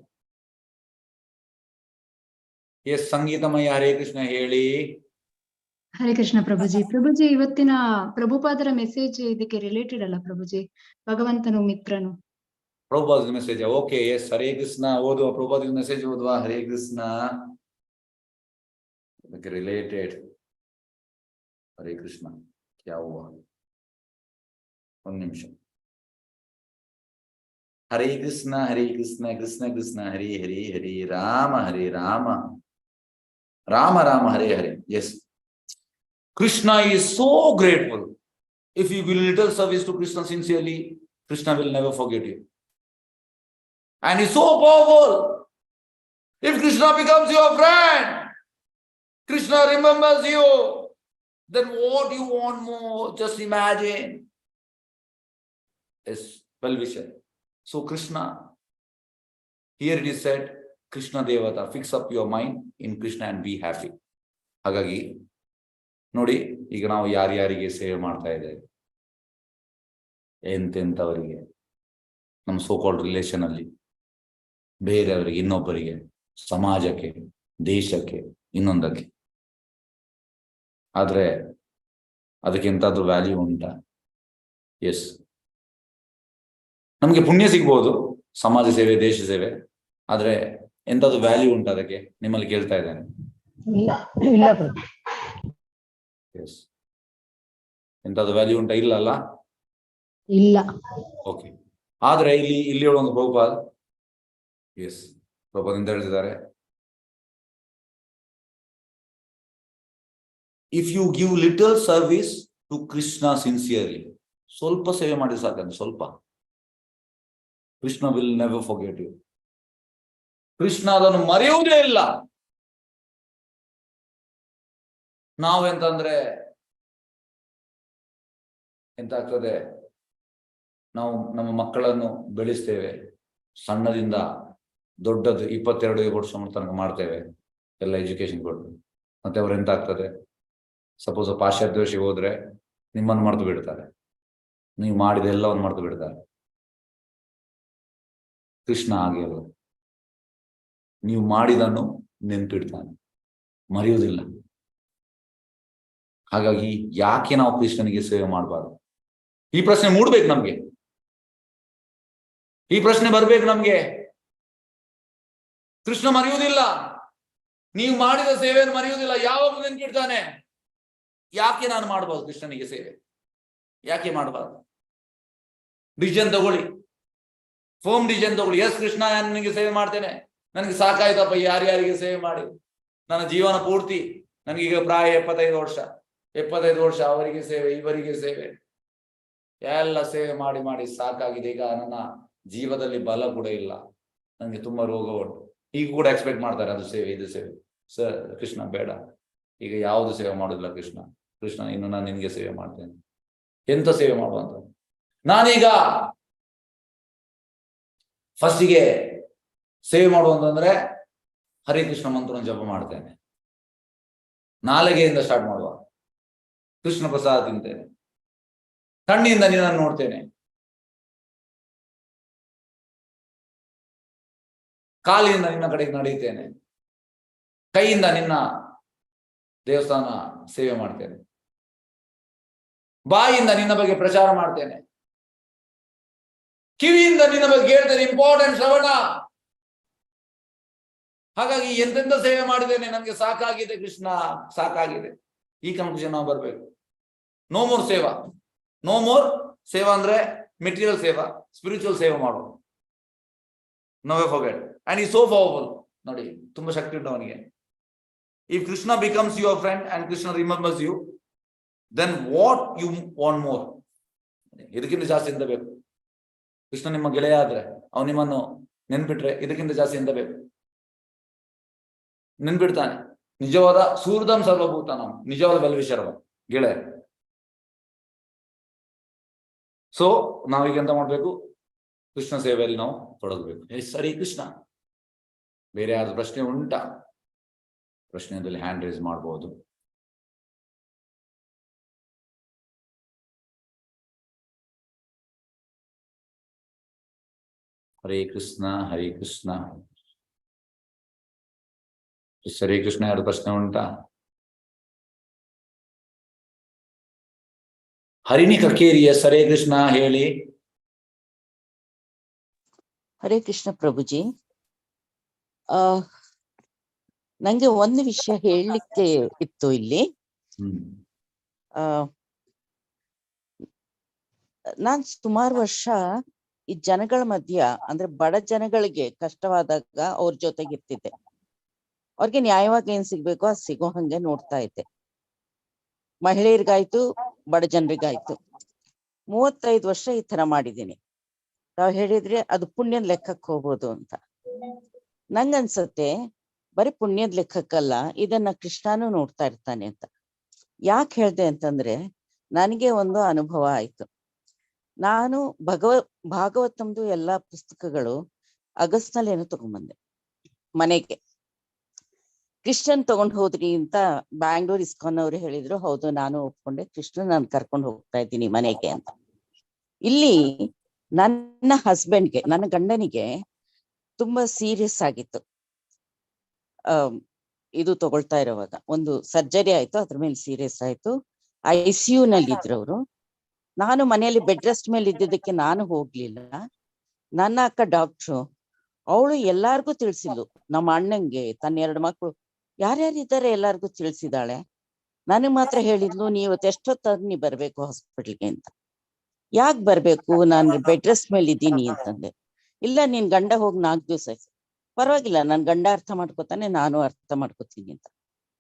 ಸಂಗೀತಮಯ ಹರೇ ಕೃಷ್ಣ ಹೇಳಿ. ಹರೇ ಕೃಷ್ಣ ಪ್ರಭುಜಿ. ಪ್ರಭುಜಿ, ಇವತ್ತಿನ ಪ್ರಭುಪಾದರ ಮೆಸೇಜ್ ಇದಕ್ಕೆ ರಿಲೇಟೆಡ್ ಅಲ್ಲ ಪ್ರಭುಜಿ? ಭಗವಂತನು ಮಿತ್ರನು. Prabhupada message. Okay, yes. Hare Krishna ಓದುವ. ಪ್ರಭುಪಾದ ಮೆಸೇಜ್ ಓದುವ. ಹರೇ ಕೃಷ್ಣ. ಇದಕ್ಕೆ ರಿಲೇಟೆಡ್ ಹರೇ ಕೃಷ್ಣ ಯಾವ ಒಂದು ನಿಮಿಷ. Hare Krishna Krishna Krishna Hari Hari Hari Rama Rama Rama Hare Hare. Yes, Krishna is so grateful. If you will little service to Krishna sincerely, Krishna will never forget you. And he's so powerful. If Krishna becomes your friend, Krishna remembers you, then what do you want more? Just imagine. Yes, well wisher. So Krishna, here it is said, Krishna Devata, fix up your mind in Krishna and be happy. ಹಾಗಾಗಿ ನೋಡಿ, ಈಗ ನಾವು ಯಾರ್ಯಾರಿಗೆ ಸೇವೆ ಮಾಡ್ತಾ ಇದ್ದೇವೆ, ಎಂತೆಂಥವರಿಗೆ, ನಮ್ಮ so-called relation ಅಲ್ಲಿ, ಬೇರೆಯವರಿಗೆ, ಇನ್ನೊಬ್ಬರಿಗೆ, ಸಮಾಜಕ್ಕೆ, ದೇಶಕ್ಕೆ, ಇನ್ನೊಂದಕ್ಕೆ. ಆದ್ರೆ ಅದಕ್ಕೆ ಎಂತಾದ್ರೂ ವ್ಯಾಲ್ಯೂ ಉಂಟಾ? ಎಸ್, ನಮ್ಗೆ ಪುಣ್ಯ ಸಿಗ್ಬೋದು ಸಮಾಜ ಸೇವೆ, ದೇಶ ಸೇವೆ, ಆದ್ರೆ ಎಂತಾದ್ರೂ ವ್ಯಾಲ್ಯೂ ಉಂಟಾ ಅದಕ್ಕೆ? ನಿಮ್ಮಲ್ಲಿ ಕೇಳ್ತಾ ಇದ್ದೇನೆ. ಎಸ್, ಎಂತಾದ್ರೂ ವ್ಯಾಲ್ಯೂ ಉಂಟಾ? ಇಲ್ಲ ಅಲ್ಲ? ಇಲ್ಲ. ಓಕೆ. ಆದ್ರೆ ಇಲ್ಲಿ ಒಂದು ಪ್ರಭುಪಾದ್, ಎಸ್, ಪ್ರಭುಪಾದ್ ಅಂತ ಹೇಳ್ತಿದ್ದಾರೆ, if you give little service to Krishna sincerely, ಸ್ವಲ್ಪ ಸೇವೆ ಮಾಡಿ ಸಾಕಂತ, ಸ್ವಲ್ಪ, Krishna will never forget you. Krishna ಅದನ್ನು ಮರೆಯುವುದೇ ಇಲ್ಲ. ನಾವೆಂತಂದ್ರೆ ಎಂತಾಗ್ತದೆ, ನಾವು ನಮ್ಮ ಮಕ್ಕಳನ್ನು ಬೆಳೆಸ್ತೇವೆ, ಸಣ್ಣದಿಂದ ದೊಡ್ಡದು 22 ವರ್ಷ ತನಕ ಮಾಡ್ತೇವೆ, ಎಲ್ಲ ಎಜುಕೇಶನ್ ಕೊಟ್ಟು. ಮತ್ತೆ ಅವ್ರು ಎಂತಾಗ್ತದೆ, ಸಪೋಸ್ ಪಾಶ್ಚಾತ್ಯ ಹೋದ್ರೆ ನಿಮ್ಮನ್ನು ಮರೆತು ಬಿಡ್ತಾರೆ, ನೀವು ಮಾಡಿದ ಎಲ್ಲವನ್ನು ಮರೆತು ಬಿಡ್ತಾರೆ. ಕೃಷ್ಣ ಹಾಗೆ ಅಲ್ಲ, ನೀವು ಮಾಡಿದನ್ನು ನೆನ್ಪಿಡ್ತಾನೆ, ಮರೆಯುವುದಿಲ್ಲ. ಹಾಗಾಗಿ ಯಾಕೆ ನಾವು ಕೃಷ್ಣನಿಗೆ ಸೇವೆ ಮಾಡಬಾರ್ದು? ಈ ಪ್ರಶ್ನೆ ಮೂಡ್ಬೇಕು ನಮ್ಗೆ, ಈ ಪ್ರಶ್ನೆ ಬರ್ಬೇಕು ನಮ್ಗೆ. ಕೃಷ್ಣ ಮರೆಯುವುದಿಲ್ಲ, ನೀವು ಮಾಡಿದ ಸೇವೆಯನ್ನು ಮರೆಯುವುದಿಲ್ಲ, ಯಾವಾಗಲೂ ನೆನ್ಪಿಡ್ತಾನೆ. ಯಾಕೆ ನಾನು ಮಾಡಬಾರ್ದು ಕೃಷ್ಣನಿಗೆ ಸೇವೆ? ಯಾಕೆ ಮಾಡಬಾರ್ದು? ಡಿಸಿಷನ್ ತಗೊಳ್ಳಿ, ಫೋಮ್ ಡಿಸಿಷನ್ ತಗೊಳ್ಳಿ. ಎಸ್ ಕೃಷ್ಣ, ನಾನು ನಿನಗೆ ಸೇವೆ ಮಾಡ್ತೇನೆ, ನನಗೆ ಸಾಕಾಯ್ತಪ್ಪ ಯಾರ್ಯಾರಿಗೆ ಸೇವೆ ಮಾಡಿ, ನನ್ನ ಜೀವನ ಪೂರ್ತಿ, ನನಗೀಗ ಪ್ರಾಯ 75 ವರ್ಷ, ಅವರಿಗೆ ಸೇವೆ, ಇವರಿಗೆ ಸೇವೆ, ಎಲ್ಲ ಸೇವೆ ಮಾಡಿ ಮಾಡಿ ಸಾಕಾಗಿದೆ. ಈಗ ನನ್ನ ಜೀವದಲ್ಲಿ ಬಲ ಕೂಡ ಇಲ್ಲ, ನನಗೆ ತುಂಬಾ ರೋಗ ಉಂಟು. ಈಗ ಕೂಡ ಎಕ್ಸ್ಪೆಕ್ಟ್ ಮಾಡ್ತಾರೆ, ಅದು ಸೇವೆ, ಇದು ಸೇವೆ. ಸರ್ ಕೃಷ್ಣ ಬೇಡ, ಈಗ ಯಾವುದು ಸೇವೆ ಮಾಡುದಿಲ್ಲ ಕೃಷ್ಣ. ಕೃಷ್ಣ, ಇನ್ನು ನಾನು ನಿನ್ಗೆ ಸೇವೆ ಮಾಡ್ತೇನೆ. ಎಂತ ಸೇವೆ ಮಾಡುವಂತ? ನಾನೀಗ ಫಸ್ಟಿಗೆ ಸೇವೆ ಮಾಡುವಂತಂದ್ರೆ ಹರೇ ಕೃಷ್ಣ ಮಂತ್ರವನ್ನು ಜಪ ಮಾಡ್ತೇನೆ, ನಾಲಿಗೆಯಿಂದ ಸ್ಟಾರ್ಟ್ ಮಾಡುವ. ಕೃಷ್ಣ ಪ್ರಸಾದ ತಿಂತೇನೆ, ಕಣ್ಣಿಂದ ನಿನ್ನನ್ನು ನೋಡ್ತೇನೆ, ಕಾಲಿನಿಂದ ನಿನ್ನ ಕಡೆಗೆ ನಡೆಯುತ್ತೇನೆ, ಕೈಯಿಂದ ನಿನ್ನ ದೇವಸ್ಥಾನ ಸೇವೆ ಮಾಡ್ತೇನೆ, ಬಾಯಿಯಿಂದ ನಿನ್ನ ಬಗ್ಗೆ ಪ್ರಚಾರ ಮಾಡ್ತೇನೆ, ಕಿವಿಯಿಂದ ನಿನ್ನ ಬಗ್ಗೆ ಹೇಳ್ತೇನೆ, ಇಂಪಾರ್ಟೆಂಟ್ ಶ್ರವಣ. ಹಾಗಾಗಿ ಎಂತೆಂತ ಸೇವೆ ಮಾಡಿದ್ದೇನೆ, ನನಗೆ ಸಾಕಾಗಿದೆ ಕೃಷ್ಣ, ಸಾಕಾಗಿದೆ. ಈ ಕನ್ಕ್ಲೂಷನ್ ನಾವು ಬರ್ಬೇಕು. ನೋ ಮೋರ್ ಸೇವಾ, ನೋ ಮೋರ್ ಸೇವಾ ಅಂದ್ರೆ ಮೆಟೀರಿಯಲ್ ಸೇವಾ, ಸ್ಪಿರಿಚುವಲ್ ಸೇವೆ ಮಾಡುವ. No forget, and is so powerful. ನೋಡಿ, ತುಂಬಾ ಶಕ್ತಿ ಉಂಟು ಅವನಿಗೆ. If Krishna becomes your friend and Krishna remembers you, then what you want more? ಇದಕ್ಕಿಂತ ಜಾಸ್ತಿ ಎಂತ ಬೇಕು? ಕೃಷ್ಣ ನಿಮ್ಮ ಗೆಳೆಯ ಆದ್ರೆ, ಅವನು ನಿಮ್ಮನ್ನು ನೆನ್ಪಿಟ್ರೆ ಇದಕ್ಕಿಂತ ಜಾಸ್ತಿ ಎಂತ ಬೇಕು? ನೆನ್ಪಿಡ್ತಾನೆ. ನಿಜವಾದ ಸೂರ್ಧಂ ಸರ್ವಭೂತ, ನಿಜವಾದ ವೆಲ್ವಿಷರವ ಗೆಳೆಯ. ಸೊ ನಾವೀಗ ಎಂತ ಮಾಡ್ಬೇಕು? ಕೃಷ್ಣ ಸೇವೆಯಲ್ಲಿ ನಾವು ತೊಡಗಬೇಕು. ಸರಿ ಕೃಷ್ಣ. ಬೇರೆ ಯಾವ್ದು ಪ್ರಶ್ನೆ ಉಂಟಾ? ಪ್ರಶ್ನೆಯಲ್ಲಿ ಹ್ಯಾಂಡ್ ರೈಸ್ ಮಾಡಬಹುದು. ಹರೇ ಕೃಷ್ಣ, ಹರೇ ಕೃಷ್ಣ. ಹರೇ ಕೃಷ್ಣ, ಯಾರು ಪ್ರಶ್ನೆ ಉಂಟಾ? ಹರಿಣಿ ಕಕ್ಕೇರಿಯ ಹರೇ ಕೃಷ್ಣ ಹೇಳಿ. ಹರೇ ಕೃಷ್ಣ ಪ್ರಭುಜಿ, ನಂಗೆ ಒಂದು ವಿಷಯ ಹೇಳಲಿಕ್ಕೆ ಇತ್ತು ಇಲ್ಲಿ. ನಾನ್ ಸುಮಾರು ವರ್ಷ ಈ ಜನಗಳ ಮಧ್ಯ, ಅಂದ್ರೆ ಬಡ ಜನಗಳಿಗೆ ಕಷ್ಟವಾದಾಗ ಅವ್ರ ಜೊತೆಗಿರ್ತಿದ್ದೆ. ಅವ್ರಿಗೆ ನ್ಯಾಯವಾಗಿ ಏನ್ ಸಿಗ್ಬೇಕು ಅದು ಸಿಗೋ ಹಂಗೆ ನೋಡ್ತಾ ಇದ್ದೆ. ಮಹಿಳೆಯರಿಗಾಯ್ತು, ಬಡ ಜನರಿಗಾಯ್ತು. 35 ವರ್ಷ ಈ ತರ ಮಾಡಿದ್ದೀನಿ. ನಾವ್ ಹೇಳಿದ್ರೆ ಅದು ಪುಣ್ಯದ ಲೆಕ್ಕಕ್ಕೆ ಹೋಗ್ಬೋದು ಅಂತ. ನಂಗನ್ಸತ್ತೆ ಬರೀ ಪುಣ್ಯದ ಲೆಕ್ಕಕ್ಕಲ್ಲ, ಇದನ್ನ ಕೃಷ್ಣನೂ ನೋಡ್ತಾ ಇರ್ತಾನೆ ಅಂತ. ಯಾಕೆ ಹೇಳ್ದೆ ಅಂತಂದ್ರೆ, ನನಗೆ ಒಂದು ಅನುಭವ ಆಯ್ತು. ನಾನು ಭಾಗವತಂದು ಎಲ್ಲಾ ಪುಸ್ತಕಗಳು ಆಗಸ್ಟ್ನಲ್ಲಿ ಏನೋ ತಗೊಂಡ್ಬಂದೆ ಮನೆಗೆ. ಕೃಷ್ಣನ್ ತಗೊಂಡ್ ಹೋದ್ರಿ ಅಂತ ಬ್ಯಾಂಗ್ಳೂರ್ ಇಸ್ಕಾನ್ ಅವರು ಹೇಳಿದ್ರು. ಹೌದು, ನಾನು ಒಪ್ಕೊಂಡೆ. ಕೃಷ್ಣನ್ ನಾನು ಕರ್ಕೊಂಡು ಹೋಗ್ತಾ ಇದ್ದೀನಿ ಮನೆಗೆ ಅಂತ. ಇಲ್ಲಿ ನನ್ನ ಹಸ್ಬೆಂಡ್ಗೆ, ನನ್ನ ಗಂಡನಿಗೆ ತುಂಬಾ ಸೀರಿಯಸ್ ಆಗಿತ್ತು. ಇದು ತಗೊಳ್ತಾ ಇರೋವಾಗ ಒಂದು ಸರ್ಜರಿ ಆಯ್ತು, ಅದ್ರ ಮೇಲೆ ಸೀರಿಯಸ್ ಆಯ್ತು. ICU ನಲ್ಲಿ ಇದ್ರು ಅವರು. ನಾನು ಮನೆಯಲ್ಲಿ ಬೆಡ್ ರೆಸ್ಟ್ ಮೇಲೆ ಇದ್ದಿದ್ದಕ್ಕೆ ನಾನು ಹೋಗ್ಲಿಲ್ಲ. ನನ್ನ ಅಕ್ಕ ಡಾಕ್ಟ್ರು, ಅವಳು ಎಲ್ಲಾರ್ಗೂ ತಿಳಿಸಿದ್ಲು. ನಮ್ಮ ಅಣ್ಣಂಗೆ, ತನ್ನ 2 ಮಕ್ಕಳು ಯಾರ್ಯಾರಿದ್ದಾರೆ ಎಲ್ಲಾರ್ಗೂ ತಿಳಿಸಿದಾಳೆ. ನನಗ್ ಮಾತ್ರ ಹೇಳಿದ್ಲು, ನೀವು ಎಷ್ಟೊತ್ತಾದ್ರೂ ನೀ ಬರ್ಬೇಕು ಹಾಸ್ಪಿಟಲ್ಗೆ ಅಂತ. ಯಾಕೆ ಬರ್ಬೇಕು, ನಾನು ಬೆಡ್ ರೆಸ್ಟ್ ಮೇಲೆ ಇದ್ದೀನಿ ಅಂತಂದೆ. ಇಲ್ಲ, ನೀನ್ ಗಂಡ ಹೋಗಿ 4 ದಿವಸ ಆಯ್ತು. ಪರವಾಗಿಲ್ಲ, ನನ್ ಗಂಡ ಅರ್ಥ ಮಾಡ್ಕೋತಾನೆ, ನಾನು ಅರ್ಥ ಮಾಡ್ಕೋತೀನಿ ಅಂತ.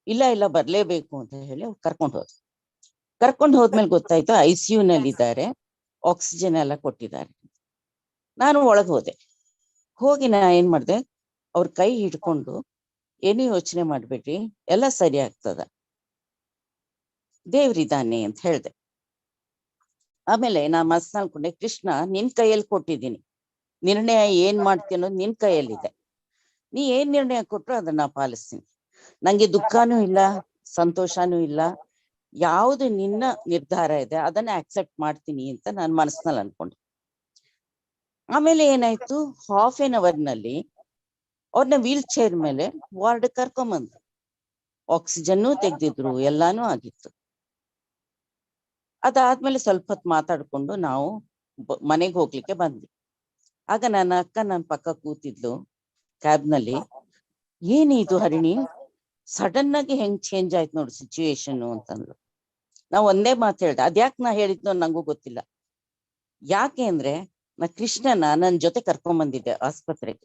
ಇಲ್ಲ ಬರ್ಲೇಬೇಕು ಅಂತ ಹೇಳಿ ಅವ್ರು ಕರ್ಕೊಂಡು ಹೋದ್ಮೇಲೆ ಗೊತ್ತಾಯ್ತು ICU ನಲ್ಲಿ ಇದ್ದಾರೆ, ಆಕ್ಸಿಜನ್ ಎಲ್ಲ ಕೊಟ್ಟಿದ್ದಾರೆ. ನಾನು ಒಳಗೆ ಹೋಗಿ ನಾ ಏನ್ ಮಾಡ್ದೆ, ಅವ್ರ ಕೈ ಹಿಡ್ಕೊಂಡು, ಏನು ಯೋಚನೆ ಮಾಡ್ಬೇಡ್ರಿ, ಎಲ್ಲ ಸರಿ ಆಗ್ತದ, ದೇವ್ರಿದ್ದಾನೆ ಅಂತ ಹೇಳ್ದೆ. ಆಮೇಲೆ ನಾ ಮಸ್ತ್ ಅನ್ಕೊಂಡೆ, ಕೃಷ್ಣ ನಿನ್ ಕೈಯಲ್ಲಿ ಕೊಟ್ಟಿದ್ದೀನಿ, ನಿರ್ಣಯ ಏನ್ ಮಾಡ್ತೀನಿ ಅನ್ನೋದು ನಿನ್ ಕೈಯಲ್ಲಿದೆ. ನೀ ಏನ್ ನಿರ್ಣಯ ಕೊಟ್ರು ಅದನ್ನ ಪಾಲಿಸ್ತೀನಿ. ನಂಗೆ ದುಃಖನೂ ಇಲ್ಲ, ಸಂತೋಷನೂ ಇಲ್ಲ. ಯಾವುದು ನಿನ್ನ ನಿರ್ಧಾರ ಇದೆ ಅದನ್ನ ಆಕ್ಸೆಪ್ಟ್ ಮಾಡ್ತೀನಿ ಅಂತ ನಾನು ಮನಸ್ಸಿನಲ್ಲಿ ಅನ್ಕೊಂಡೆ. ಆಮೇಲೆ ಏನಾಯ್ತು, ಹಾಫ್ ಎನ್ ಅವರ್ ನಲ್ಲಿ ಅವ್ರನ್ನ ವೀಲ್ ಚೇರ್ ಮೇಲೆ ವಾರ್ಡ್ ಕರ್ಕೊಂಬಂದ್ರು. ಆಕ್ಸಿಜನ್ನು ತೆಗ್ದಿದ್ರು, ಎಲ್ಲಾನು ಆಗಿತ್ತು. ಅದಾದ್ಮೇಲೆ ಸ್ವಲ್ಪ ಹೊತ್ತು ಮಾತಾಡ್ಕೊಂಡು ನಾವು ಮನೆಗೆ ಹೋಗ್ಲಿಕ್ಕೆ ಬಂದ್ವಿ. ಆಗ ನನ್ನ ಅಕ್ಕ ನನ್ನ ಪಕ್ಕ ಕೂತಿದ್ಲು ಕ್ಯಾಬ್ನಲ್ಲಿ. ಏನಿದು ಹರಿಣಿ, ಸಡನ್ ಆಗಿ ಹೆಂಗ್ ಚೇಂಜ್ ಆಯ್ತು ನೋಡು ಸಿಚುವೇಶನ್ ಅಂತಂದ್ರು. ನಾ ಒಂದೇ ಮಾತು ಹೇಳ್ದೆ, ಅದ್ಯಾಕೆ ನಾ ಹೇಳಿದ್ನೋ ನಂಗೂ ಗೊತ್ತಿಲ್ಲ. ಯಾಕೆ ಅಂದ್ರೆ, ನಾ ಕೃಷ್ಣನ ನನ್ನ ಜೊತೆ ಕರ್ಕೊಂಡ್ ಬಂದಿದ್ದೆ ಆಸ್ಪತ್ರೆಗೆ,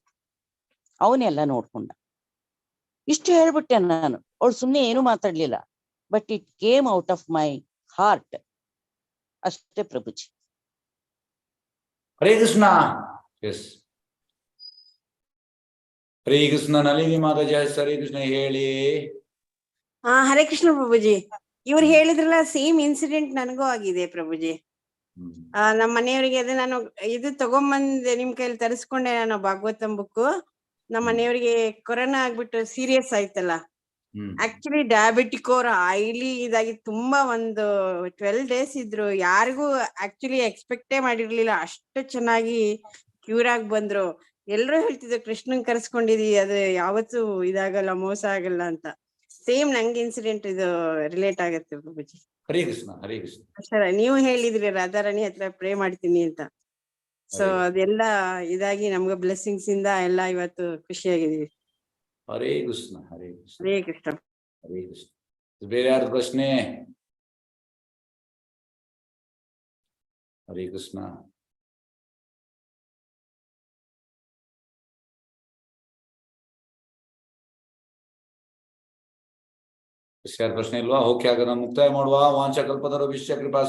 ಅವನೆಲ್ಲ ನೋಡ್ಕೊಂಡ. ಇಷ್ಟು ಹೇಳ್ಬಿಟ್ಟೆ ನಾನು. ಅವಳು ಸುಮ್ನೆ ಏನು ಮಾತಾಡ್ಲಿಲ್ಲ. But it came out of my heart. ಅಷ್ಟೇ ಪ್ರಭುಜಿ. ಹರೇ ಕೃಷ್ಣ. ಎಸ್, ಹರೇ ಕೃಷ್ಣ. ನಳಿನಿ ಮಾತಾಜಿ ಹರೇ ಕೃಷ್ಣ ಹೇಳಿ. ಹರೇ ಕೃಷ್ಣ ಪ್ರಭುಜಿ. ಇವ್ರು ಹೇಳಿದ್ರಲ್ಲ, ಸೇಮ್ ಇನ್ಸಿಡೆಂಟ್ ನನಗೂ ಆಗಿದೆ ಪ್ರಭುಜಿ. ನಮ್ಮ ಮನೆಯವರಿಗೆ ಅದೇ ನಾನು ಇದು ತಗೊಂಬಂದೆ, ನಿಮ್ ಕೈಲಿ ತರಿಸ್ಕೊಂಡೆ ನಾನು ಭಾಗವತಂ ಬುಕ್. ನಮ್ಮ ಮನೆಯವರಿಗೆ ಕೊರೋನಾ ಆಗ್ಬಿಟ್ಟು ಸೀರಿಯಸ್ ಆಯ್ತಲ್ಲ. ಆಕ್ಚುಲಿ ಡಯಾಬಿಟಿಕ್ ಅವ್ರು ಹೈಲಿ ಇದಾಗಿ ತುಂಬಾ ಒಂದು 12 days ಇದ್ರು. ಯಾರಿಗೂ ಆಕ್ಚುಲಿ ಎಕ್ಸ್ಪೆಕ್ಟೇ ಮಾಡಿರ್ಲಿಲ್ಲ, ಅಷ್ಟು ಚೆನ್ನಾಗಿ ಕ್ಯೂರ್ ಆಗಿ ಬಂದ್ರು. ಎಲ್ರು ಹೇಳ್ತಿದ್ರು, ಕೃಷ್ಣನ್ ಕರ್ಸ್ಕೊಂಡಿದೀವಿ, ಅದು ಯಾವತ್ತೂ ಇದಾಗಲ್ಲ, ಮೋಸ ಆಗಲ್ಲ ಅಂತ. ಸೇಮ್ ನಂಗೆ ಇನ್ಸಿಡೆಂಟ್ ಇದು ರಿಲೇಟ್ ಆಗತ್ತೆ ಪ್ರಭುಜಿ. ಹರೇ ಕೃಷ್ಣ. ಹರೇ ಕೃಷ್ಣ. ಸರ್, ನೀವು ಹೇಳಿದ್ರಿ ರಾಧಾರಾಣಿ ಹತ್ರ ಪ್ರೇ ಮಾಡ್ತೀನಿ ಅಂತ. ಸೊ ಅದೆಲ್ಲ ಇದಾಗಿ ನಮ್ಗೆ ಬ್ಲೆಸ್ಸಿಂಗ್ಸ್ ಇಂದ ಎಲ್ಲ ಇವತ್ತು ಖುಷಿಯಾಗಿದೀವಿ. ಹರೇ ಕೃಷ್ಣ. ಹರೇ ಕೃಷ್ಣ. ಹರೇ ಕೃಷ್ಣ. ಹರೇ ಕೃಷ್ಣ. ಬೇರೆ ಯಾರು ಪ್ರಶ್ನೆ? ಹರೇ ಕೃಷ್ಣ. ಯಾರು ಪ್ರಶ್ನೆ ಇಲ್ವಾ? ಓಕೆ, ಆಗ ನಾವು ಮುಕ್ತಾಯ ಮಾಡುವ. ವಾಂಚ ಕಲ್ಪತರು ವಿಶ್ವ ಕೃಪಾ